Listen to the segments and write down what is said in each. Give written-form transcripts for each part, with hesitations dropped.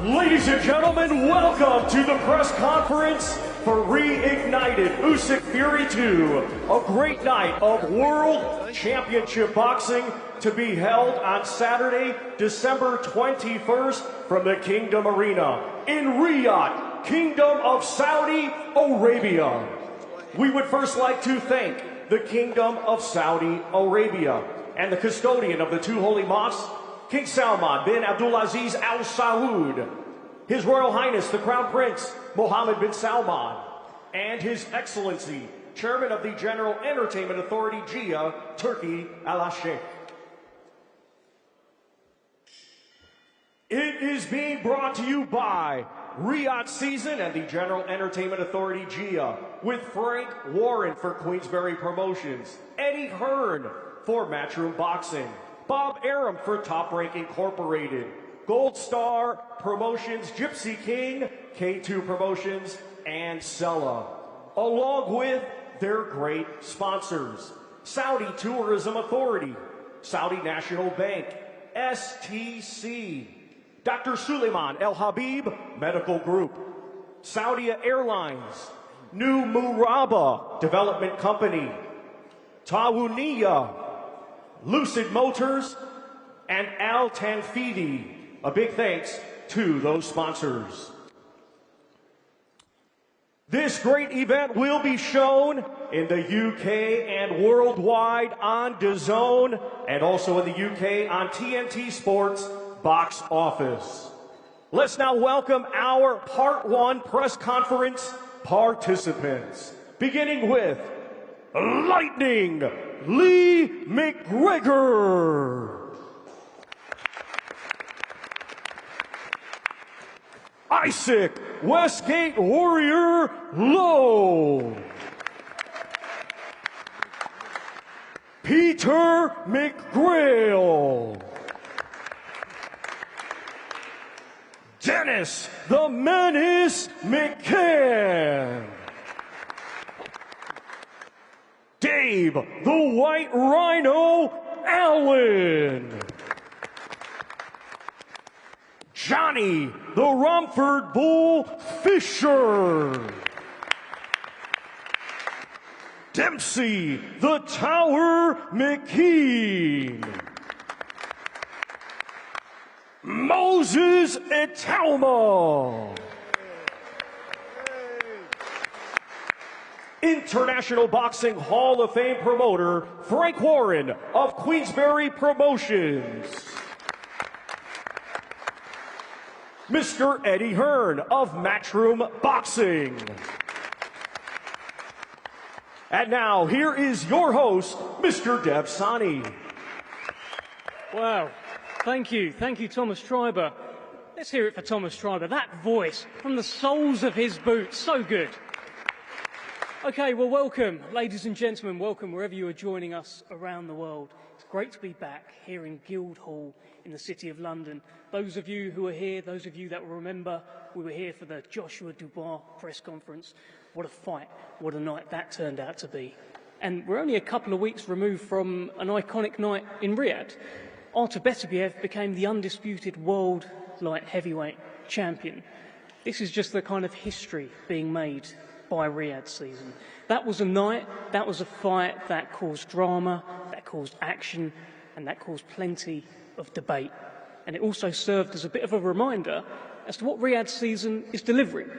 Ladies and gentlemen, welcome to the press conference for Reignited Usyk Fury 2, a great night of World Championship Boxing to be held on Saturday, December 21st from the Kingdom Arena in Riyadh, Kingdom of Saudi Arabia. We would first like to thank the Kingdom of Saudi Arabia and the custodian of the two holy mosques, King Salman bin Abdulaziz Al Saud, His Royal Highness the Crown Prince Mohammed bin Salman, and His Excellency, Chairman of the General Entertainment Authority, GIA, Turkey Al-Sheikh. It is being brought to you by Riyadh Season and the General Entertainment Authority, GIA, with Frank Warren for Queensberry Promotions, Eddie Hearn for Matchroom Boxing, Bob Aram for Top Rank Incorporated, Gold Star Promotions, Gypsy King, K2 Promotions, and Sella, along with their great sponsors, Saudi Tourism Authority, Saudi National Bank, STC, Dr. Suleiman El Habib Medical Group, Saudi Airlines, New Muraba Development Company, Tawuniya, Lucid Motors, and Al Tanfidi. A big thanks to those sponsors. This great event will be shown in the UK and worldwide on DAZN, and also in the UK on TNT Sports Box Office. Let's now welcome our Part 1 press conference participants, beginning with Lightning Lee McGregor, Isaac Westgate Warrior Lowe, Peter McGrail, Dennis the Menace McCann, Dave the White Rhino Allen, Johnny the Romford Bull Fischer, Dempsey the Tower McKeen, Moses Itauma, International Boxing Hall of Fame promoter Frank Warren of Queensberry Promotions, Mr. Eddie Hearn of Matchroom Boxing. And now, here is your host, Mr. Deb Sani. Wow, thank you, Thomas Schreiber. Let's hear it for Thomas Schreiber. That voice from the soles of his boots, so good. Okay, well, welcome, ladies and gentlemen, welcome wherever you are joining us around the world. It's great to be back here in Guildhall in the City of London. Those of you who are here, those of you that will remember, we were here for the Joshua Dubois press conference. What a fight, what a night that turned out to be. And we're only a couple of weeks removed from an iconic night in Riyadh. Artur Beterbiev became the undisputed world light heavyweight champion. This is just the kind of history being made by Riyadh Season. That was a night, that was a fight that caused drama, that caused action, and that caused plenty of debate. And it also served as a bit of a reminder as to what Riyadh Season is delivering.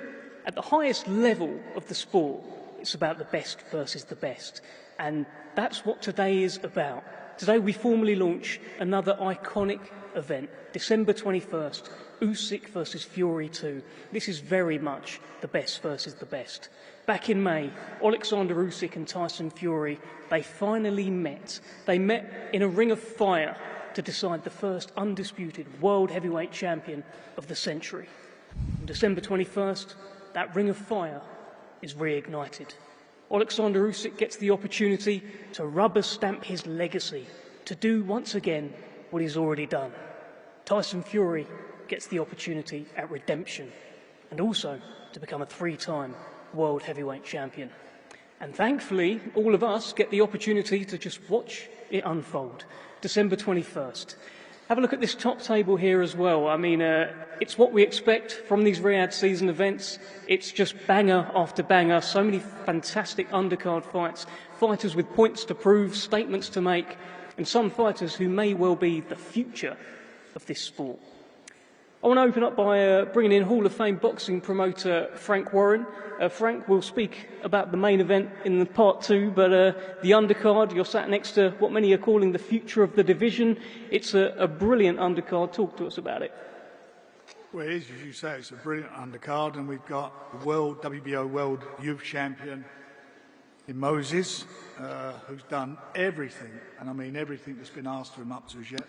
At the highest level of the sport, it's about the best versus the best. And that's what today is about. Today we formally launch another iconic event, December 21st, Usyk versus Fury 2. This is very much the best versus the best. Back in May, Oleksandr Usyk and Tyson Fury, they finally met. They met in a ring of fire to decide the first undisputed world heavyweight champion of the century. On December 21st, that ring of fire is reignited. Oleksandr Usyk gets the opportunity to rubber stamp his legacy, to do once again what he's already done. Tyson Fury gets the opportunity at redemption and also to become a three-time world heavyweight champion. And thankfully, all of us get the opportunity to just watch it unfold. December 21st. Have a look at this top table here as well. I mean, it's what we expect from these Riyadh season events. It's just banger after banger. So many fantastic undercard fights, fighters with points to prove, statements to make, and some fighters who may well be the future of this sport. I want to open up by bringing in Hall of Fame boxing promoter Frank Warren. Frank will speak about the main event in the part 2, but the undercard, you're sat next to what many are calling the future of the division. It's a brilliant undercard. Talk to us about it. Well, it is, as you say, it's a brilliant undercard, and we've got the WBO World Youth Champion in Moses, who's done everything, and I mean everything that's been asked of him up to us yet.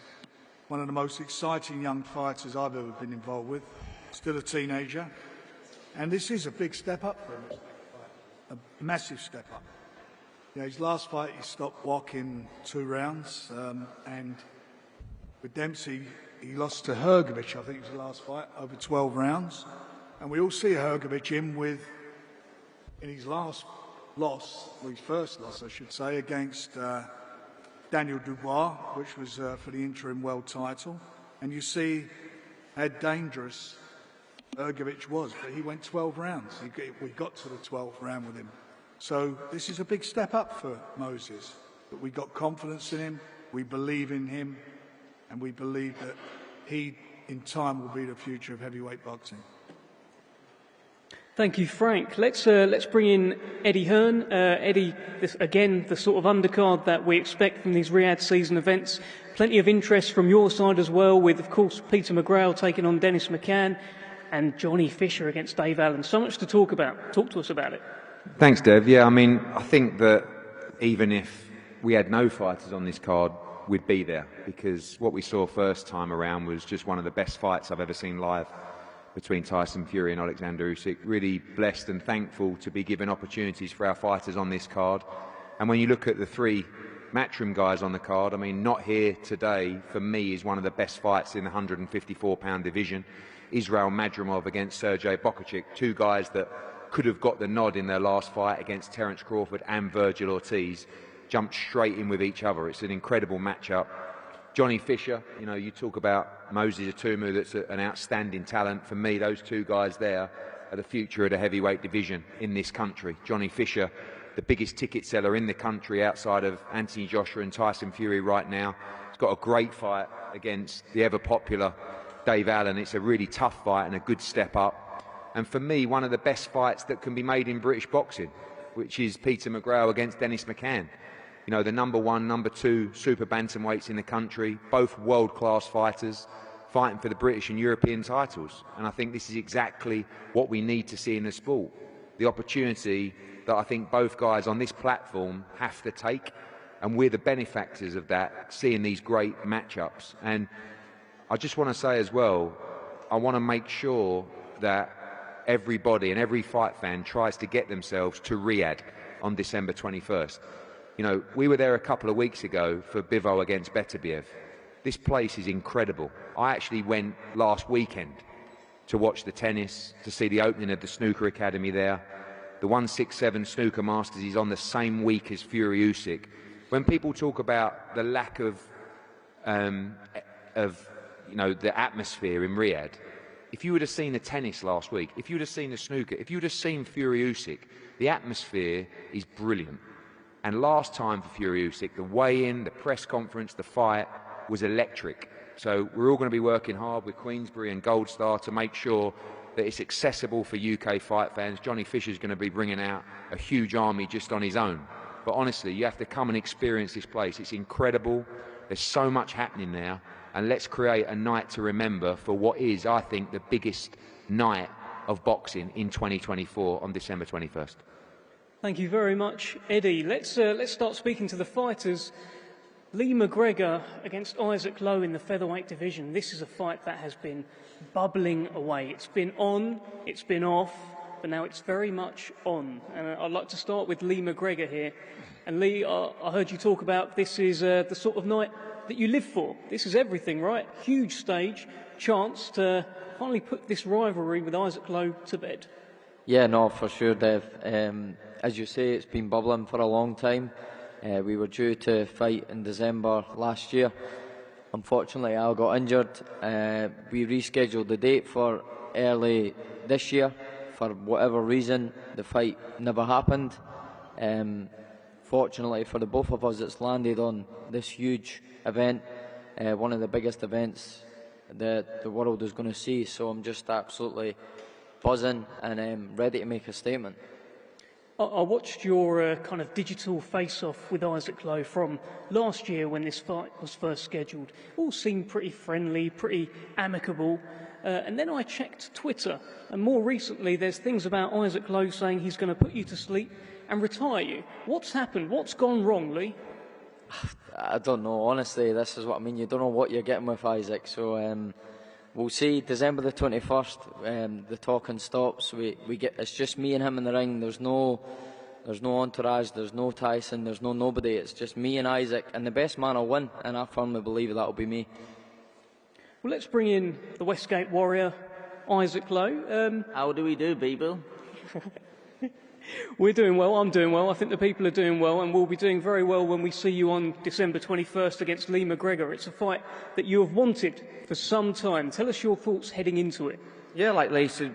One of the most exciting young fighters I've ever been involved with, still a teenager. And this is a big step up for him, a massive step up. You know, his last fight, he stopped walking 2 rounds, and with Dempsey, he lost to Hrgovic, I think it was the last fight, over 12 rounds. And we all see Hrgovic in his last loss, or his first loss, I should say, against Daniel Dubois, which was for the interim world title, and you see how dangerous Hrgovic was, but he went 12 rounds. We got to the 12th round with him. So this is a big step up for Moses, but we got confidence in him, we believe in him, and we believe that he, in time, will be the future of heavyweight boxing. Thank you, Frank. Let's bring in Eddie Hearn. Eddie, again, the sort of undercard that we expect from these Riyadh season events. Plenty of interest from your side as well, with, of course, Peter McGrail taking on Dennis McCann and Johnny Fischer against Dave Allen. So much to talk about. Talk to us about it. Thanks, Dev. Yeah, I mean, I think that even if we had no fighters on this card, we'd be there, because what we saw first time around was just one of the best fights I've ever seen live between Tyson Fury and Oleksandr Usyk. Really blessed and thankful to be given opportunities for our fighters on this card. And when you look at the 3 Matchroom guys on the card, I mean, Not Here Today, for me, is one of the best fights in the 154-pound division. Israel Madrimov against Sergey Bokacic, 2 guys that could have got the nod in their last fight against Terence Crawford and Virgil Ortiz, jumped straight in with each other. It's an incredible matchup. Johnny Fischer, you know, you talk about Moses Itauma, that's an outstanding talent. For me, those 2 guys there are the future of the heavyweight division in this country. Johnny Fischer, the biggest ticket seller in the country outside of Anthony Joshua and Tyson Fury right now. He's got a great fight against the ever-popular Dave Allen. It's a really tough fight and a good step up. And for me, one of the best fights that can be made in British boxing, which is Peter McGrail against Dennis McCann. You know, the #1, #2 super bantamweights in the country, both world-class fighters, fighting for the British and European titles. And I think this is exactly what we need to see in the sport. The opportunity that I think both guys on this platform have to take, and we're the benefactors of that, seeing these great matchups. And I just want to say as well, I want to make sure that everybody and every fight fan tries to get themselves to Riyadh on December 21st. You know, we were there a couple of weeks ago for Bivol against Beterbiev. This place is incredible. I actually went last weekend to watch the tennis, to see the opening of the snooker academy there. The 167 Snooker Masters is on the same week as Fury Usyk. When people talk about the lack of you know, the atmosphere in Riyadh, if you would have seen the tennis last week, if you would have seen the snooker, if you would have seen Fury Usyk, the atmosphere is brilliant. And last time for Fury Usyk, the weigh-in, the press conference, the fight was electric. So we're all going to be working hard with Queensberry and Gold Star to make sure that it's accessible for UK fight fans. Johnny Fisher's going to be bringing out a huge army just on his own. But honestly, you have to come and experience this place. It's incredible. There's so much happening now. And let's create a night to remember for what is, I think, the biggest night of boxing in 2024 on December 21st. Thank you very much, Eddie. Let's start speaking to the fighters. Lee McGregor against Isaac Lowe in the featherweight division. This is a fight that has been bubbling away. It's been on, it's been off, but now it's very much on. And I'd like to start with Lee McGregor here. And Lee, I heard you talk about this is the sort of night that you live for. This is everything, right? Huge stage, chance to finally put this rivalry with Isaac Lowe to bed. Yeah, no, for sure, Dev. As you say, it's been bubbling for a long time. We were due to fight in December last year. Unfortunately, I got injured. We rescheduled the date for early this year. For whatever reason, the fight never happened. Fortunately for the both of us, it's landed on this huge event, one of the biggest events that the world is going to see. So I'm just absolutely buzzing and ready to make a statement. I watched your kind of digital face-off with Isaac Lowe from last year when this fight was first scheduled. All seemed pretty friendly, pretty amicable. And then I checked Twitter, and more recently there's things about Isaac Lowe saying he's going to put you to sleep and retire you. What's happened? What's gone wrong, Lee? I don't know, honestly. This is what I mean. You don't know what you're getting with Isaac. So we'll see. December the 21st, the talking stops. It's just me and him in the ring. There's no entourage. There's no Tyson. There's no nobody. It's just me and Isaac, and the best man will win. And I firmly believe that'll be me. Well, let's bring in the Westgate Warrior, Isaac Lowe. How do we do, people? We're doing well, I'm doing well, I think the people are doing well, and we'll be doing very well when we see you on December 21st against Lee McGregor. It's a fight that you have wanted for some time. Tell us your thoughts heading into it. Yeah, like Lisa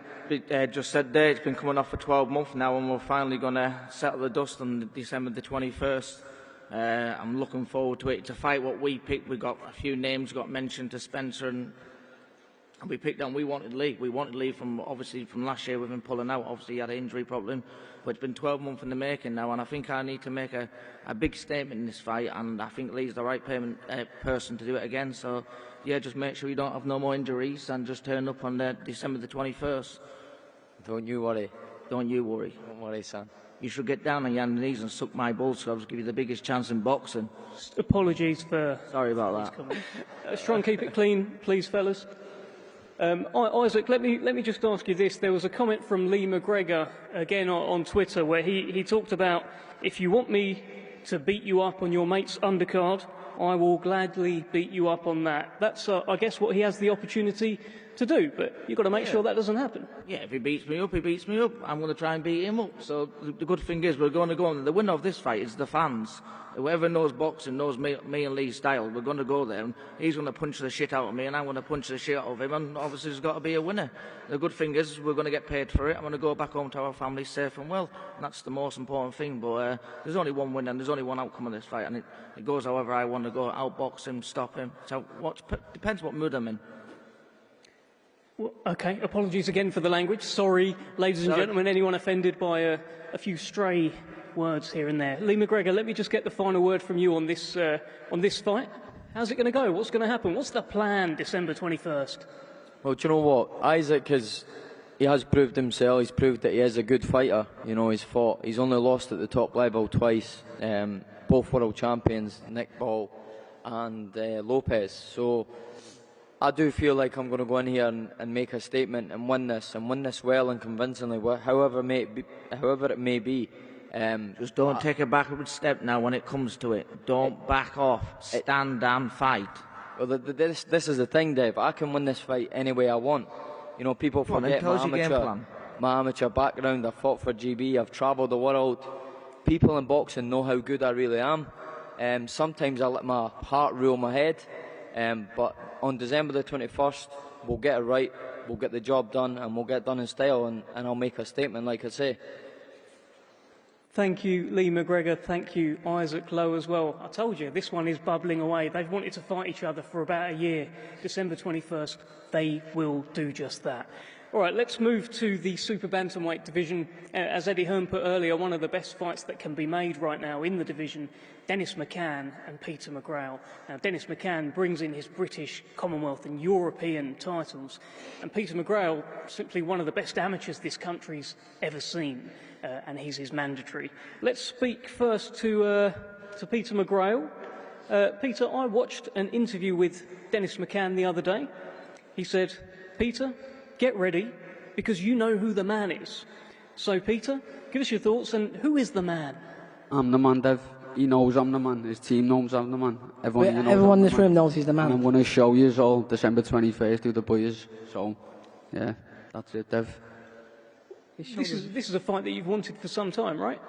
just said there, it's been coming off for 12 months now, and we're finally going to settle the dust on December the 21st. I'm looking forward to it. It's a fight what we picked. We got a few names got mentioned to Spencer, and we picked on. We wanted Lee. We wanted Lee from last year with him pulling out. Obviously, he had an injury problem. But it's been 12 months in the making now, and I think I need to make a big statement in this fight, and I think Lee's the right person to do it again. So, yeah, just make sure you don't have no more injuries and just turn up on December the 21st. Don't you worry. Don't you worry. Don't worry, son. You should get down on your knees and suck my balls, so I'll give you the biggest chance in boxing. Apologies for... Sorry about that. Let's try and keep it clean, please, fellas. Isaac, let me just ask you this. There was a comment from Lee McGregor, again on Twitter, where he talked about, if you want me to beat you up on your mate's undercard, I will gladly beat you up on that. That's, I guess, what he has the opportunity to do, but you've got to make sure that doesn't happen. Yeah, if he beats me up, he beats me up. I'm going to try and beat him up. So the good thing is we're going to go on. The winner of this fight is the fans. Whoever knows boxing knows me and Lee's style. We're going to go there, and he's going to punch the shit out of me, and I'm going to punch the shit out of him, and obviously there's got to be a winner. The good thing is we're going to get paid for it. I'm going to go back home to our family safe and well, and that's the most important thing. But there's only one winner, and there's only one outcome of this fight, and it goes however I want to go. Outbox him, stop him. So depends what mood I'm in. Well, okay, apologies again for the language. Sorry, ladies and gentlemen, anyone offended by a few stray words here and there. Lee McGregor, let me just get the final word from you on this fight. How's it going to go? What's going to happen? What's the plan December 21st? Well, do you know what? Isaac he has proved himself. He's proved that he is a good fighter. You know, he's only lost at the top level twice. Both world champions, Nick Ball and Lopez. So I do feel like I'm going to go in here and make a statement and win this well and convincingly, however it may be. Just don't take a backward step now when it comes to it. Don't back off. Stand and fight. Well, this is the thing, Dave. I can win this fight any way I want. You know, people forget my amateur background. I've fought for GB. I've travelled the world. People in boxing know how good I really am. Sometimes I let my heart rule my head. But on December the 21st, we'll get it right. We'll get the job done, and we'll get it done in style, and I'll make a statement, like I say. Thank you, Lee McGregor. Thank you, Isaac Lowe, as well. I told you, this one is bubbling away. They've wanted to fight each other for about a year. December 21st, they will do just that. All right, let's move to the super bantamweight division. As Eddie Hearn put earlier, one of the best fights that can be made right now in the division, Dennis McCann and Peter McGrail. Now, Dennis McCann brings in his British, Commonwealth and European titles, and Peter McGrail, simply one of the best amateurs this country's ever seen, and he's his mandatory. Let's speak first to Peter McGrail. Peter, I watched an interview with Dennis McCann the other day. He said, Peter, get ready, because you know who the man is. So, Peter, give us your thoughts, and who is the man? I'm the man, Dev. He knows I'm the man. His team knows I'm the man. Everyone in this room knows he's the man. And I'm going to show you all December 21st who the boy is. So, yeah, that's it, Dev. This is a fight that you've wanted for some time, right?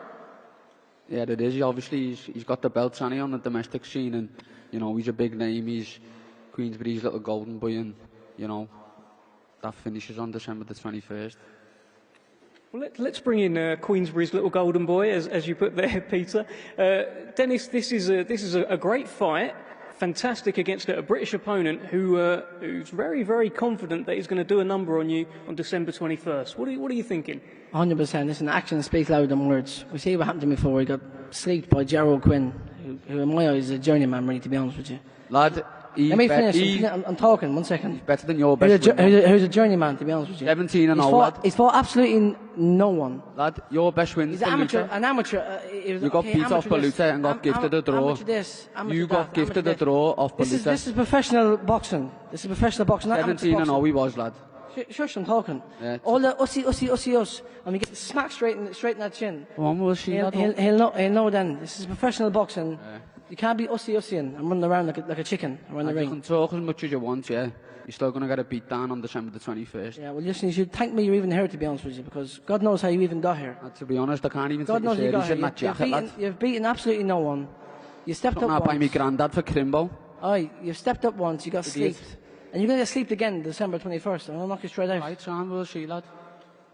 Yeah, it is. He's got the belts on the domestic scene, and you know he's a big name. He's Queensberry's little golden boy, and you know that finishes on December the 21st. Well, let's bring in Queensberry's little golden boy, as you put there, Peter. Dennis, this is a great fight. Fantastic against a British opponent who's very, very confident that he's going to do a number on you on December 21st. What are you thinking? 100%. Listen, action speaks louder than words. We see what happened to me before. He got sleeped by Gerald Quinn, who in my eyes is a journeyman, really, to be honest with you. Lad, let me finish. I'm talking. 1 second. He's better than your best. Who's a journeyman, to be honest with you. 17 and all, lad. He's fought absolutely no one. Lad, your best win. He's an amateur. You got beat off Baluta and got gifted a draw. You got gifted a draw off Baluta. This is professional boxing. 17 and all he was, lad. Shush, I'm talking. Yeah, all the us, and we get smacked straight in that chin. One will see that. He'll know then. This is professional boxing. Yeah. You can't be ussy and running around like a chicken around the ring. You can talk as much as you want, yeah. You're still going to get a beat down on December the 21st. Yeah, well, listen, you should thank me you're even here, to be honest with you, because God knows how you even got here. To be honest, I can't even God knows you got here. You've beaten absolutely no one. You stepped up once. by my granddad for Crimbo. Aye, you've stepped up once, you got sleeped. And you're going to get sleeped again December 21st, and I'll knock you straight out. Right, Sam, we'll see, lad.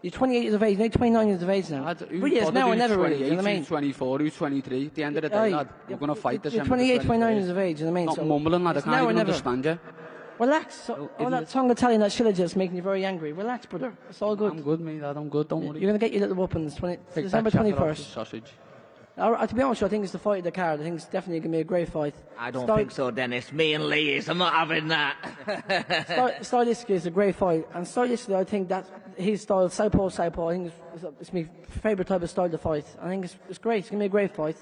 You're 28 years of age, you're 29 years of age now. Really is now or never, really, you know what I mean? Who's 24, who's 23, at the end of the day, lad, we're going to fight December 21st. You're 28, 29 years of age, you know what I mean? Not mumbling, lad, I can't even understand you. Relax. All that tongue Italian, that shillage is making you very angry. Relax, brother. It's all good. I'm good, mate, lad, I'm good, don't worry. You're going to get your little weapons, December 21st. Sausage. To be honest, I think it's the fight of the card. I think it's definitely going to be a great fight. I don't think so, Dennis. Me and Lee is. I'm not having that. Stylistically, it's a great fight. And stylistically, I think that his style, southpaw, I think it's my favourite type of style to fight. I think it's great. It's going to be a great fight.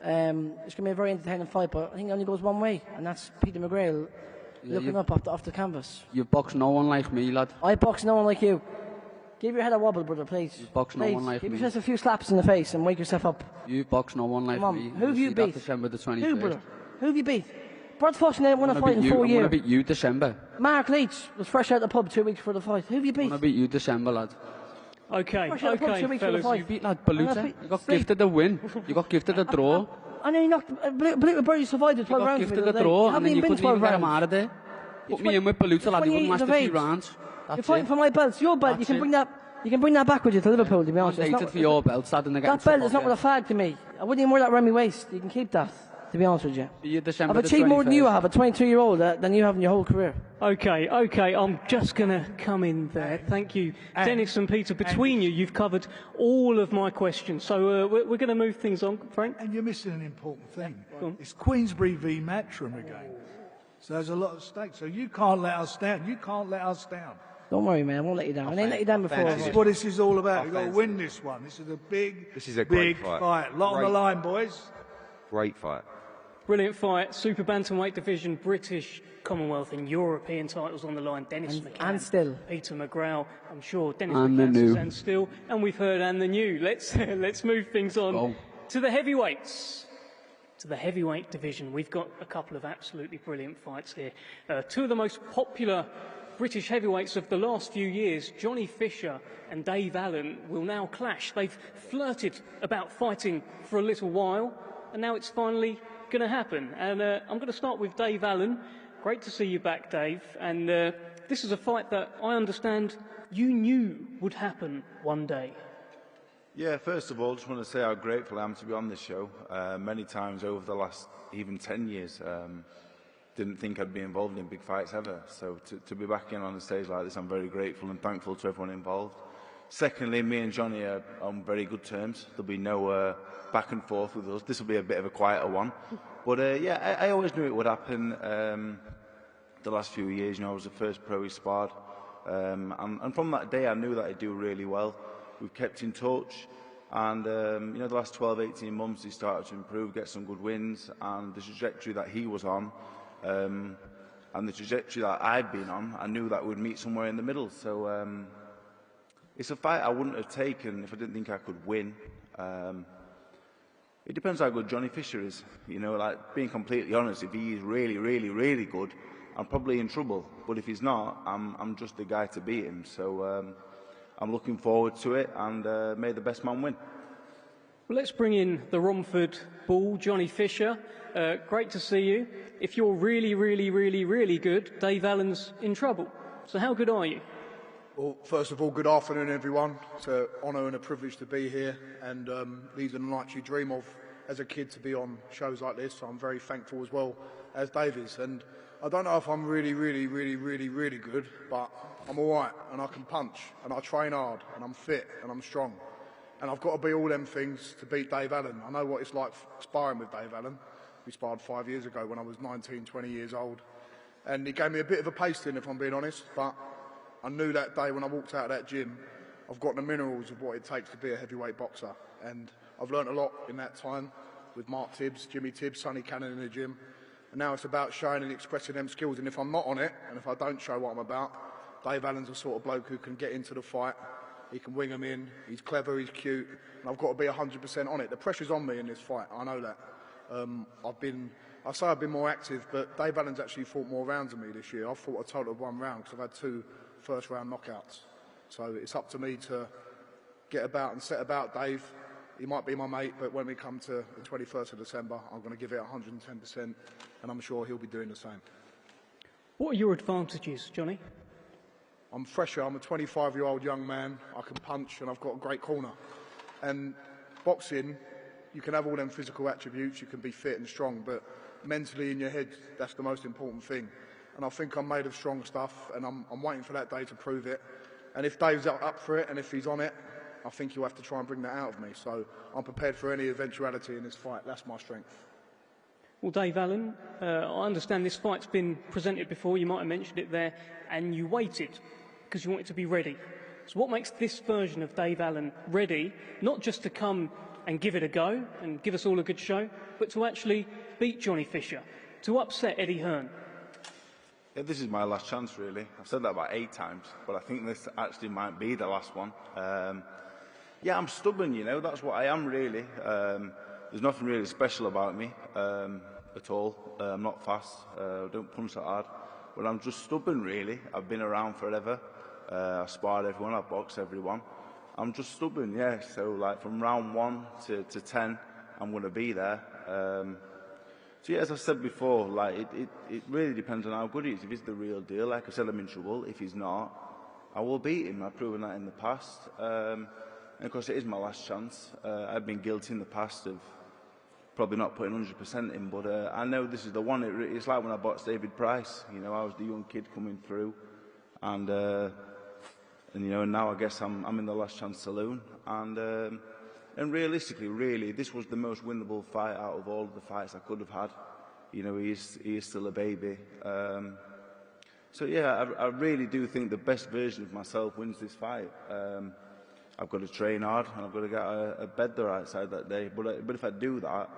It's going to be a very entertaining fight, but I think it only goes one way, and that's Peter McGrail looking up off the canvas. You box no one like me, lad. I box no one like you. Give your head a wobble, brother, please. You box no one like me. Give yourself a few slaps in the face and wake yourself up. You box no one like me. Who have you beat? December the 21st. Who, brother? Who have you beat? Brad Foster ain't won a fight in 4 years. I'm going to beat you December. Mark Leach was fresh out the pub 2 weeks before the fight. Who have you beat? I'm going to beat you December, lad. Okay, fellas. You beat lad Baluta. You got gifted a win. You got gifted a draw. And then you knocked Baluta survived the 12 rounds. You got gifted a draw, and then you couldn't even get him out of there. Put me in with Baluta, lad. He wouldn't last a few rounds. You're fighting for my belts. Your belt. You can bring that. You can bring that back with you to Liverpool, to be honest. It's for your belt, lad. That belt is not with a fag to me. I wouldn't even wear that around my waist. You can keep that, to be honest with you. I've achieved more than you have, a 22-year-old, than you have in your whole career. Okay, I'm just going to come in there. Thank you. Dennis and Peter, between you, you've covered all of my questions. So we're going to move things on, Frank. And you're missing an important thing. It's Queensberry v Matchroom again. So there's a lot at stake. So you can't let us down. You can't let us down. Don't worry, man. I won't let you down. I ain't let you down before. This is what this is all about. You've got to win this one. This is a big, great fight. Lot on the line, boys. Great fight. Brilliant fight. Super bantamweight division, British, Commonwealth and European titles on the line. Dennis McCann. And still. Peter McGrail. I'm sure Dennis and McCann and still. And we've heard and the new. Let's move things on to the heavyweights. To the heavyweight division. We've got a couple of absolutely brilliant fights here. Two of the most popular British heavyweights of the last few years, Johnny Fischer and Dave Allen, will now clash. They've flirted about fighting for a little while, and now it's finally going to happen. And I'm going to start with Dave Allen. Great to see you back, Dave. And this is a fight that I understand you knew would happen one day. Yeah, first of all, just want to say how grateful I am to be on this show. Many times over the last even 10 years. Didn't think I'd be involved in big fights ever. So to be back in on a stage like this, I'm very grateful and thankful to everyone involved. Secondly, me and Johnny are on very good terms. There'll be no back and forth with us. This will be a bit of a quieter one. But yeah, I always knew it would happen. The last few years, I was the first pro he sparred. And from that day, I knew that I'd do really well. We've kept in touch. And, the last 12, 18 months, he started to improve, get some good wins. And the trajectory that he was on, and the trajectory that I've been on, I knew that we'd meet somewhere in the middle. So it's a fight I wouldn't have taken if I didn't think I could win. It depends how good Johnny Fischer is. Like being completely honest, if he is really, really, really good, I'm probably in trouble. But if he's not, I'm just the guy to beat him. So I'm looking forward to it, and may the best man win. Well, let's bring in the Romford Bull, Johnny Fischer. Great to see you. If you're really, really, really, really good, Dave Allen's in trouble. So how good are you? Well, first of all, good afternoon, everyone. It's an honour and a privilege to be here, and these are the nights you dream of as a kid, to be on shows like this. So I'm very thankful as well as Dave is. And I don't know if I'm really, really, really, really, really good, but I'm all right, and I can punch, and I train hard, and I'm fit, and I'm strong. And I've got to be all them things to beat Dave Allen. I know what it's like sparring with Dave Allen. We sparred 5 years ago when I was 19, 20 years old. And he gave me a bit of a pasting, if I'm being honest, but I knew that day when I walked out of that gym, I've got the minerals of what it takes to be a heavyweight boxer. And I've learnt a lot in that time with Mark Tibbs, Jimmy Tibbs, Sonny Cannon in the gym. And now it's about showing and expressing them skills. And if I'm not on it, and if I don't show what I'm about, Dave Allen's the sort of bloke who can get into the fight. He can wing them in, he's clever, he's cute, and I've got to be 100% on it. The pressure's on me in this fight, I know that. I say I've been more active, but Dave Allen's actually fought more rounds than me this year. I've fought a total of 1 round, because I've had 2 first-round knockouts. So it's up to me to get about and set about Dave. He might be my mate, but when we come to the 21st of December, I'm going to give it 110%, and I'm sure he'll be doing the same. What are your advantages, Johnny? I'm fresher, I'm a 25-year-old young man, I can punch and I've got a great corner. And boxing, you can have all them physical attributes, you can be fit and strong, but mentally in your head, that's the most important thing. And I think I'm made of strong stuff, and I'm waiting for that day to prove it. And if Dave's up for it, and if he's on it, I think he'll have to try and bring that out of me. So I'm prepared for any eventuality in this fight, that's my strength. Well, Dave Allen, I understand this fight's been presented before, you might have mentioned it there, and you waited because you wanted to be ready. So what makes this version of Dave Allen ready, not just to come and give it a go and give us all a good show, but to actually beat Johnny Fischer, to upset Eddie Hearn? Yeah, this is my last chance, really. I've said that about 8 times, but I think this actually might be the last one. Yeah, I'm stubborn, you know, that's what I am, really. There's nothing really special about me at all. I'm not fast, I don't punch that hard, but I'm just stubborn, really. I've been around forever. I've sparred everyone, I've boxed everyone. I'm just stubborn, yeah. So, like, from round 1 to 10, I'm going to be there. So, yeah, as I said before, like, it really depends on how good he is. If he's the real deal, like I said, I'm in trouble. If he's not, I will beat him. I've proven that in the past. And, of course, it is my last chance. I've been guilty in the past of probably not putting 100% in, but I know this is the one. It's like when I boxed David Price. You know, I was the young kid coming through, and you know, and now I guess I'm in the last chance saloon. And realistically, really, this was the most winnable fight out of all of the fights I could have had. You know, he is still a baby. So yeah, I really do think the best version of myself wins this fight. I've got to train hard, and I've got to get a bed the right side that day. But if I do that,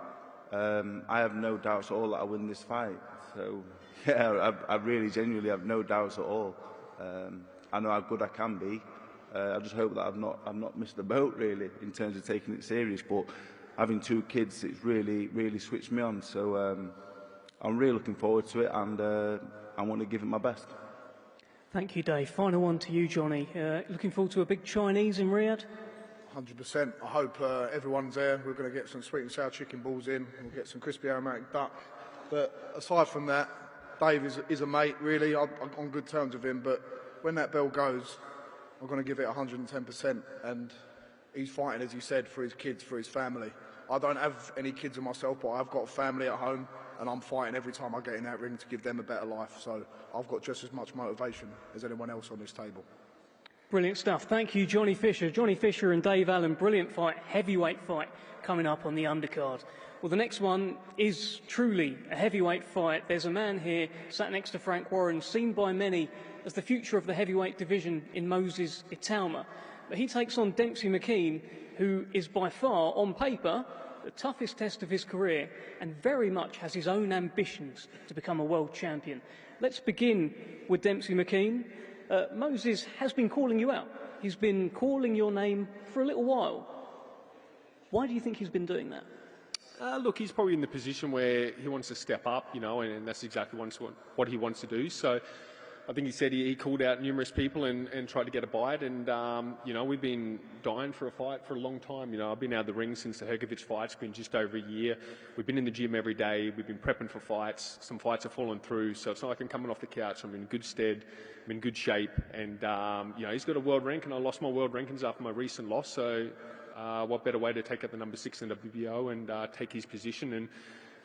I have no doubts at all that I win this fight. So yeah, I really genuinely have no doubts at all. I know how good I can be. I just hope that I've not missed the boat, really, in terms of taking it serious. But having 2 kids, it's really switched me on. So I'm really looking forward to it, and I want to give it my best. Thank you, Dave. Final one to you, Johnny. Looking forward to a big Chinese in Riyadh? 100%. I hope everyone's there. We're going to get some sweet and sour chicken balls in. We'll get some crispy aromatic duck. But aside from that, Dave is a mate, really. I'm on good terms with him. But when that bell goes, I'm going to give it 110%. And he's fighting, as he said, for his kids, for his family. I don't have any kids of myself, but I've got a family at home, and I'm fighting every time I get in that ring to give them a better life. So I've got just as much motivation as anyone else on this table. Brilliant stuff. Thank you, Johnny Fischer. Johnny Fischer and Dave Allen, brilliant fight, heavyweight fight coming up on the undercard. Well, the next one is truly a heavyweight fight. There's a man here sat next to Frank Warren, seen by many as the future of the heavyweight division in Moses Itauma. But he takes on Dempsey McKeen, who is by far, on paper, the toughest test of his career, and very much has his own ambitions to become a world champion. Let's begin with Dempsey McKeen. Moses has been calling you out. He's been calling your name for a little while. Why do you think he's been doing that? Look, he's probably in the position where he wants to step up, you know, and that's exactly what he wants to do. So I think he said he called out numerous people and tried to get a bite. And, you know, we've been dying for a fight for a long time. You know, I've been out of the ring since the Hergovic fight. It's been just over a year. We've been in the gym every day. We've been prepping for fights. Some fights have fallen through. So it's not like I'm coming off the couch. I'm in good stead. I'm in good shape. And, you know, he's got a world rank, and I lost my world rankings after my recent loss. So what better way to take up the number 6 in the WBO and take his position and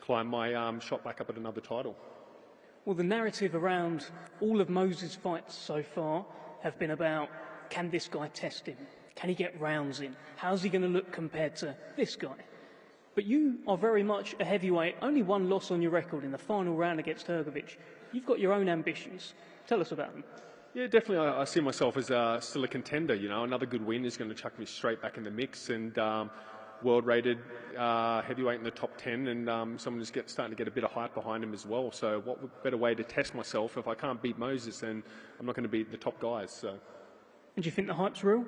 climb my shot back up at another title. Well, the narrative around all of Moses' fights so far have been about, can this guy test him? Can he get rounds in? How's he going to look compared to this guy? But you are very much a heavyweight, only one loss on your record in the final round against Hergovic. You've got your own ambitions. Tell us about them. Yeah, definitely. I see myself as still a contender. You know, another good win is going to chuck me straight back in the mix, and world-rated heavyweight in the top 10, and someone is starting to get a bit of hype behind him as well. So what better way to test myself? If I can't beat Moses, then I'm not going to beat the top guys. So. And do you think the hype's real?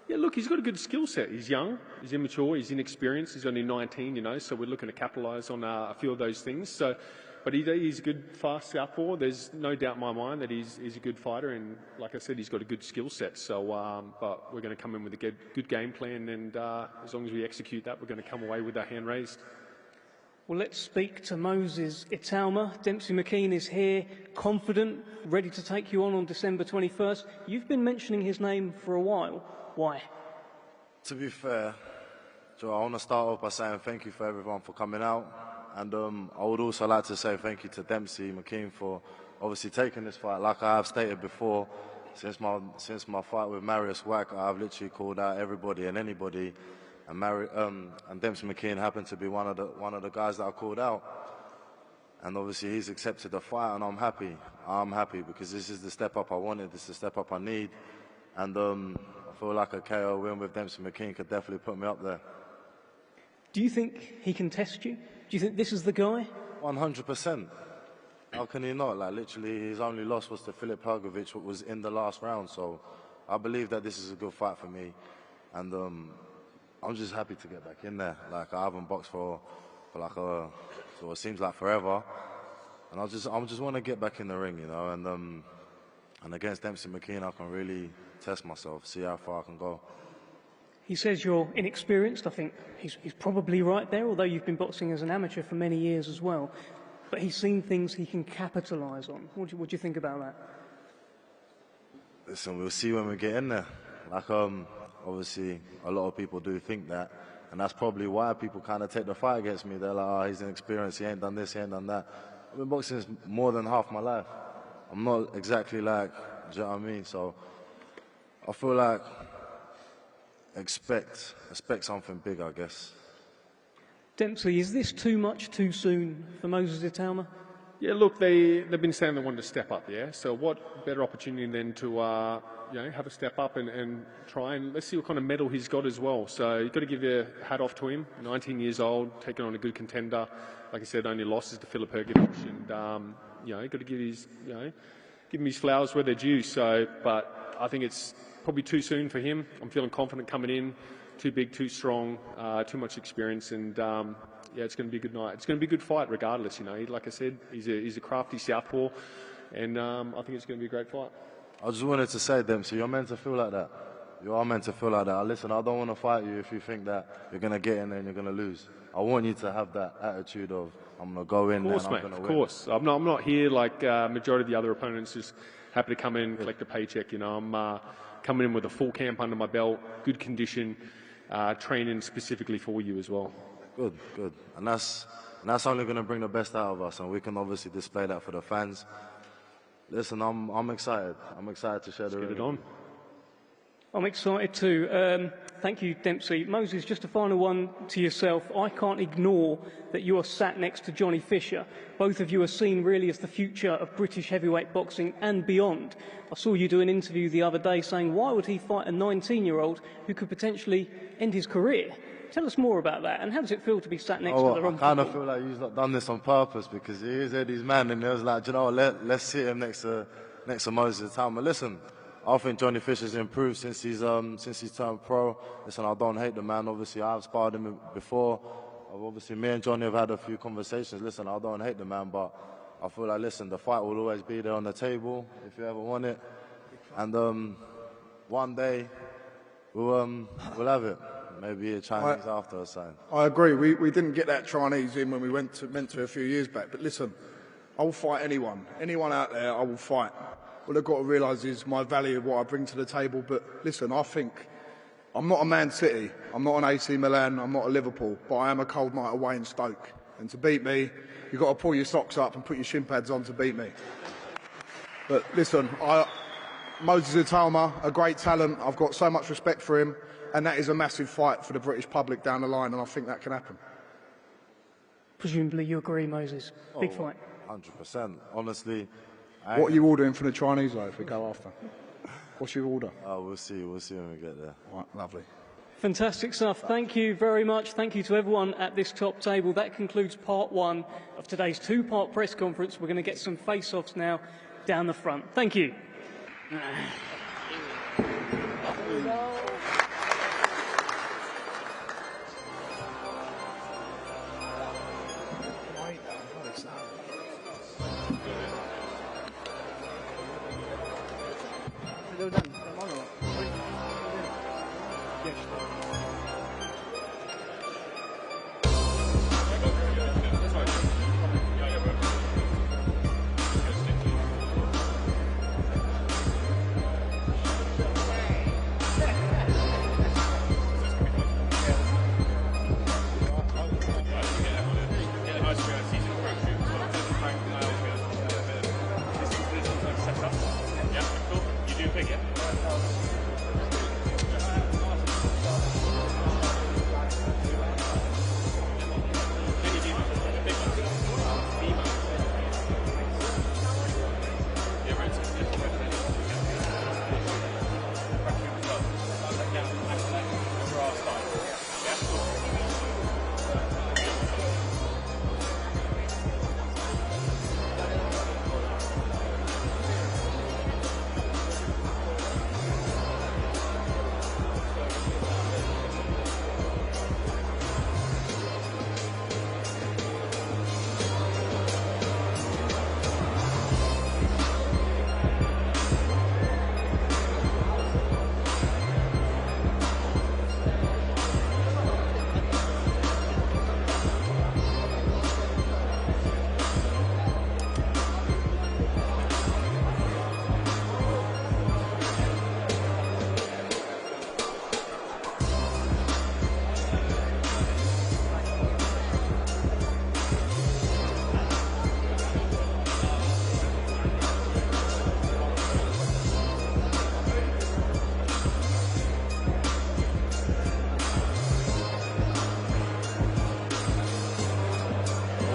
Yeah, look, he's got a good skill set. He's young, he's immature, he's inexperienced, he's only 19, you know, so we're looking to capitalise on a few of those things. So, but he's a good, fast southpaw. There's no doubt in my mind that he's a good fighter, and like I said, he's got a good skill set. So, but we're going to come in with a good game plan, and as long as we execute that, we're going to come away with our hand raised. Well, let's speak to Moses Itauma. Dempsey McKeen is here, confident, ready to take you on December 21st. You've been mentioning his name for a while. Why? To be fair, Joe, I want to start off by saying thank you for everyone for coming out. And I would also like to say thank you to Dempsey McKeen for obviously taking this fight. Like I have stated before, since my fight with Marius Wack, I've literally called out everybody and anybody, and Dempsey McKeen happened to be one of the guys that I called out. And obviously he's accepted the fight, and I'm happy. I'm happy because this is the step up I wanted. This is the step up I need, and I feel like a KO win with Dempsey McKeen could definitely put me up there. Do you think he can test you? Do you think this is the guy? 100%. How can he not? Like, literally, his only loss was to Filip Hrgovic, what was in the last round. So I believe that this is a good fight for me. And I'm just happy to get back in there. Like, I haven't boxed for like so it seems like forever. And I just want to get back in the ring, you know. And against Dempsey McKeen, I can really test myself, see how far I can go. He says you're inexperienced. I think he's probably right there, although you've been boxing as an amateur for many years as well. But he's seen things he can capitalise on. What do you think about that? Listen, we'll see when we get in there. Like, obviously, a lot of people do think that. And that's probably why people kind of take the fight against me. They're like, oh, he's inexperienced, he ain't done this, he ain't done that. I've been boxing more than half my life. I'm not exactly like, do you know what I mean? So I feel like expect something big, I guess. Dempsey, is this too much too soon for Moses Itauma? Yeah, look, they've been saying they wanted to step up, yeah? So what better opportunity than to, you know, have a step up and try and let's see what kind of medal he's got as well. So you've got to give your hat off to him. 19 years old, taking on a good contender. Like I said, only losses to Filip Hrgovic, and, you know, you've got to give him his flowers where they're due. So, but I think it's probably too soon for him. I'm feeling confident coming in. Too big, too strong, too much experience, and yeah, it's going to be a good night. It's going to be a good fight regardless, you know. Like I said, he's a crafty southpaw, and I think it's going to be a great fight. I just wanted to say, Dempsey, you're meant to feel like that. You are meant to feel like that. Listen, I don't want to fight you if you think that you're going to get in there and you're going to lose. I want you to have that attitude of, I'm going to go in there and I'm going to win. Of course, I'm not here like majority of the other opponents, just happy to come in, collect a paycheck, you know. I'm coming in with a full camp under my belt, good condition, training specifically for you as well. Good. And that's only going to bring the best out of us, and we can obviously display that for the fans. Listen, I'm excited. I'm excited to share the ring. Get it on. I'm excited too. Thank you, Dempsey. Moses, just a final one to yourself. I can't ignore that you are sat next to Johnny Fischer. Both of you are seen really as the future of British heavyweight boxing and beyond. I saw you do an interview the other day saying, why would he fight a 19-year-old who could potentially end his career? Tell us more about that, and how does it feel to be sat next to the wrong I kind of feel like you've not done this on purpose, because he is Eddie's man, and it was like, you know, let's sit him next to Moses Itauma. Listen, I think Johnny Fischer's improved since he's turned pro. Listen, I don't hate the man. Obviously, I've sparred him before. Obviously, me and Johnny have had a few conversations. Listen, I don't hate the man, but I feel like, listen, the fight will always be there on the table if you ever want it. And one day, we'll have it. Maybe a Chinese after or something. I agree. We didn't get that Chinese in when we meant to a few years back. But listen, I will fight anyone. Anyone out there, I will fight. What they've got to realise is my value of what I bring to the table. But listen, I think I'm not a Man City. I'm not an AC Milan. I'm not a Liverpool. But I am a cold night away in Stoke. And to beat me, you've got to pull your socks up and put your shin pads on to beat me. But listen, Moses Itauma, a great talent. I've got so much respect for him. And that is a massive fight for the British public down the line. And I think that can happen. Presumably you agree, Moses. Big fight. 100%. Honestly. What are you ordering for the Chinese, though, if we go after? What's your order? We'll see. We'll see when we get there. Right, lovely. Fantastic stuff. Thank you very much. Thank you to everyone at this top table. That concludes part one of today's two-part press conference. We're going to get some face-offs now down the front. Thank you.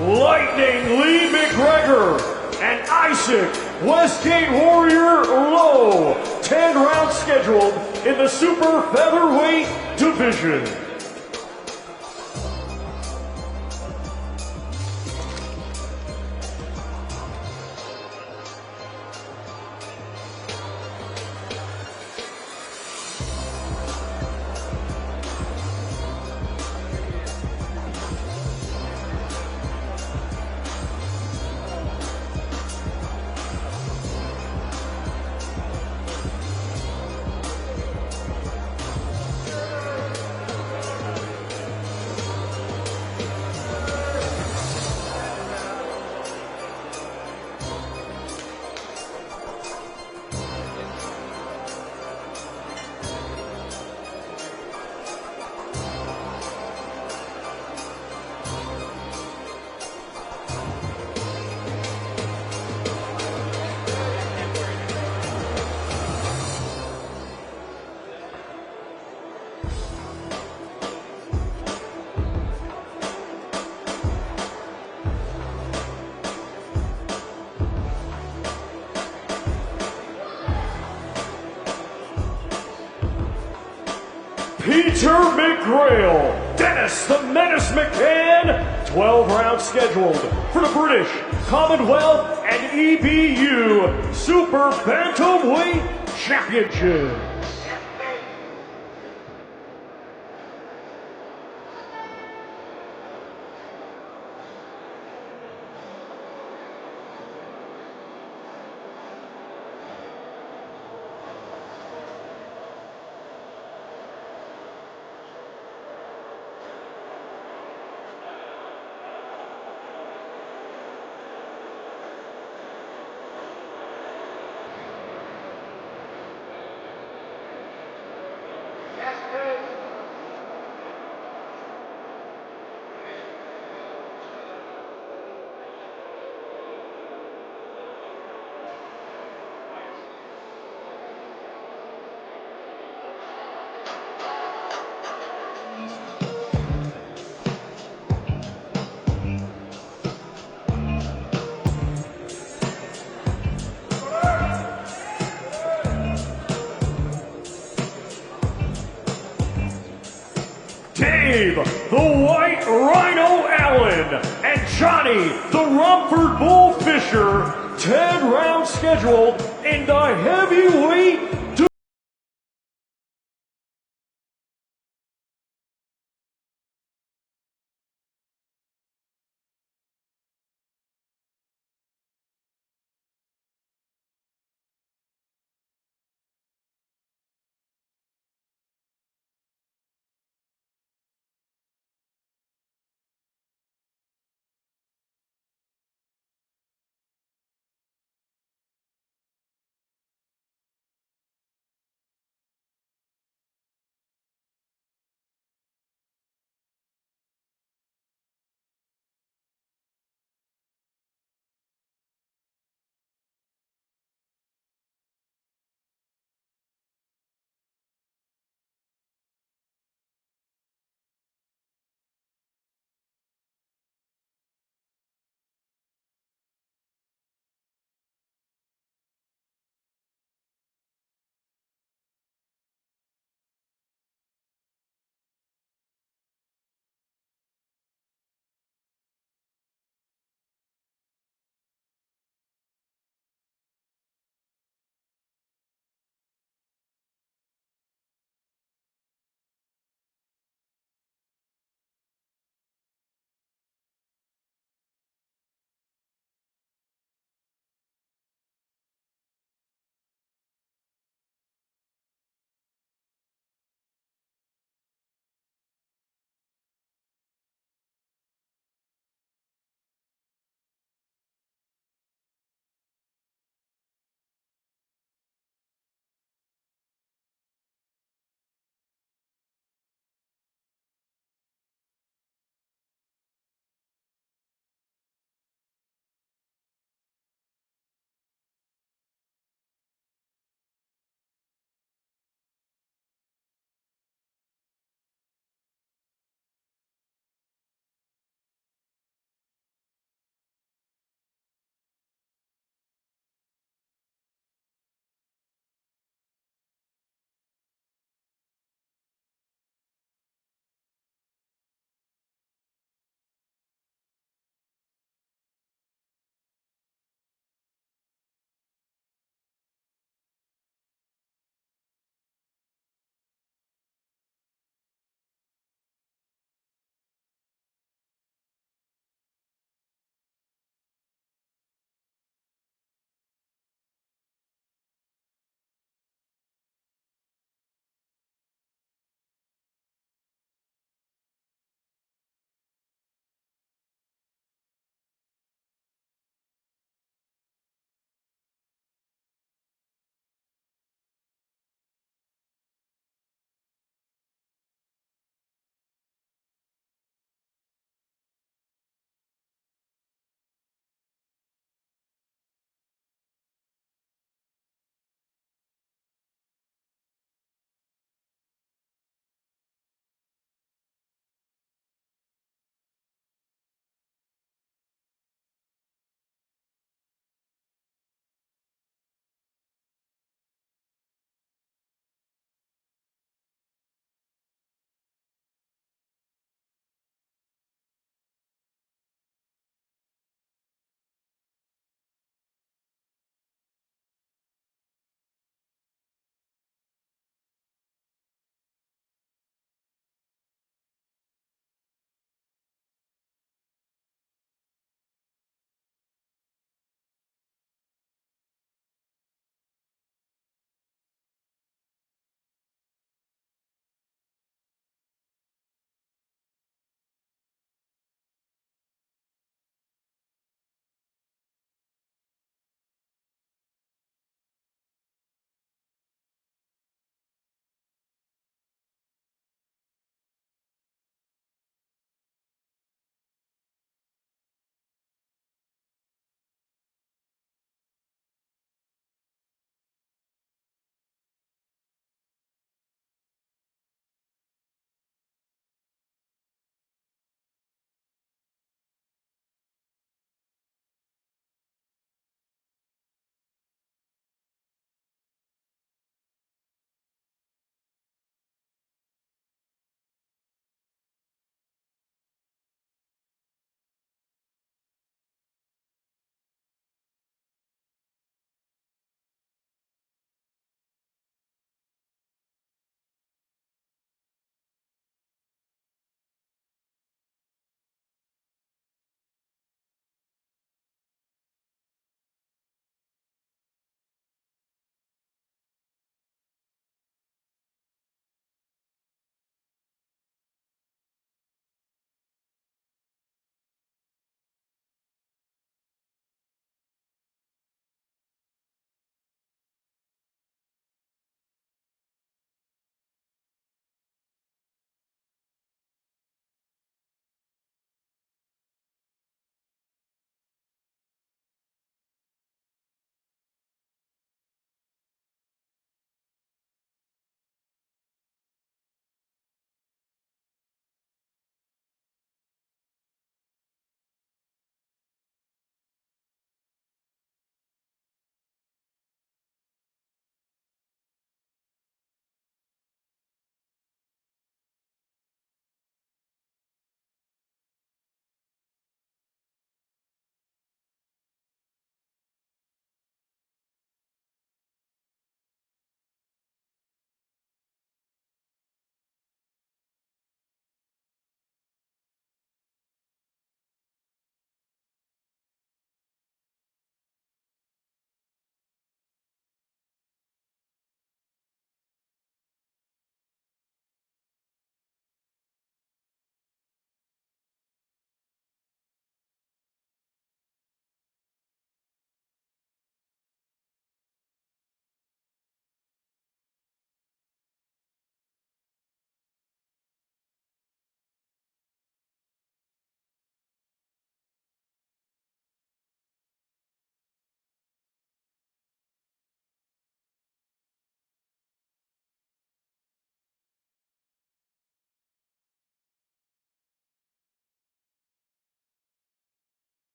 Lightning Lee McGregor and Isaac Westgate Warrior Low. 10 rounds scheduled in the super featherweight division. Peter McGrail, Dennis the Menace McCann, 12 rounds scheduled for the British Commonwealth and EBU Super Bantamweight Championship. Gabe, the White Rhino Allen, and Johnny, the Romford Bull Fischer. 10 rounds scheduled in the heavyweight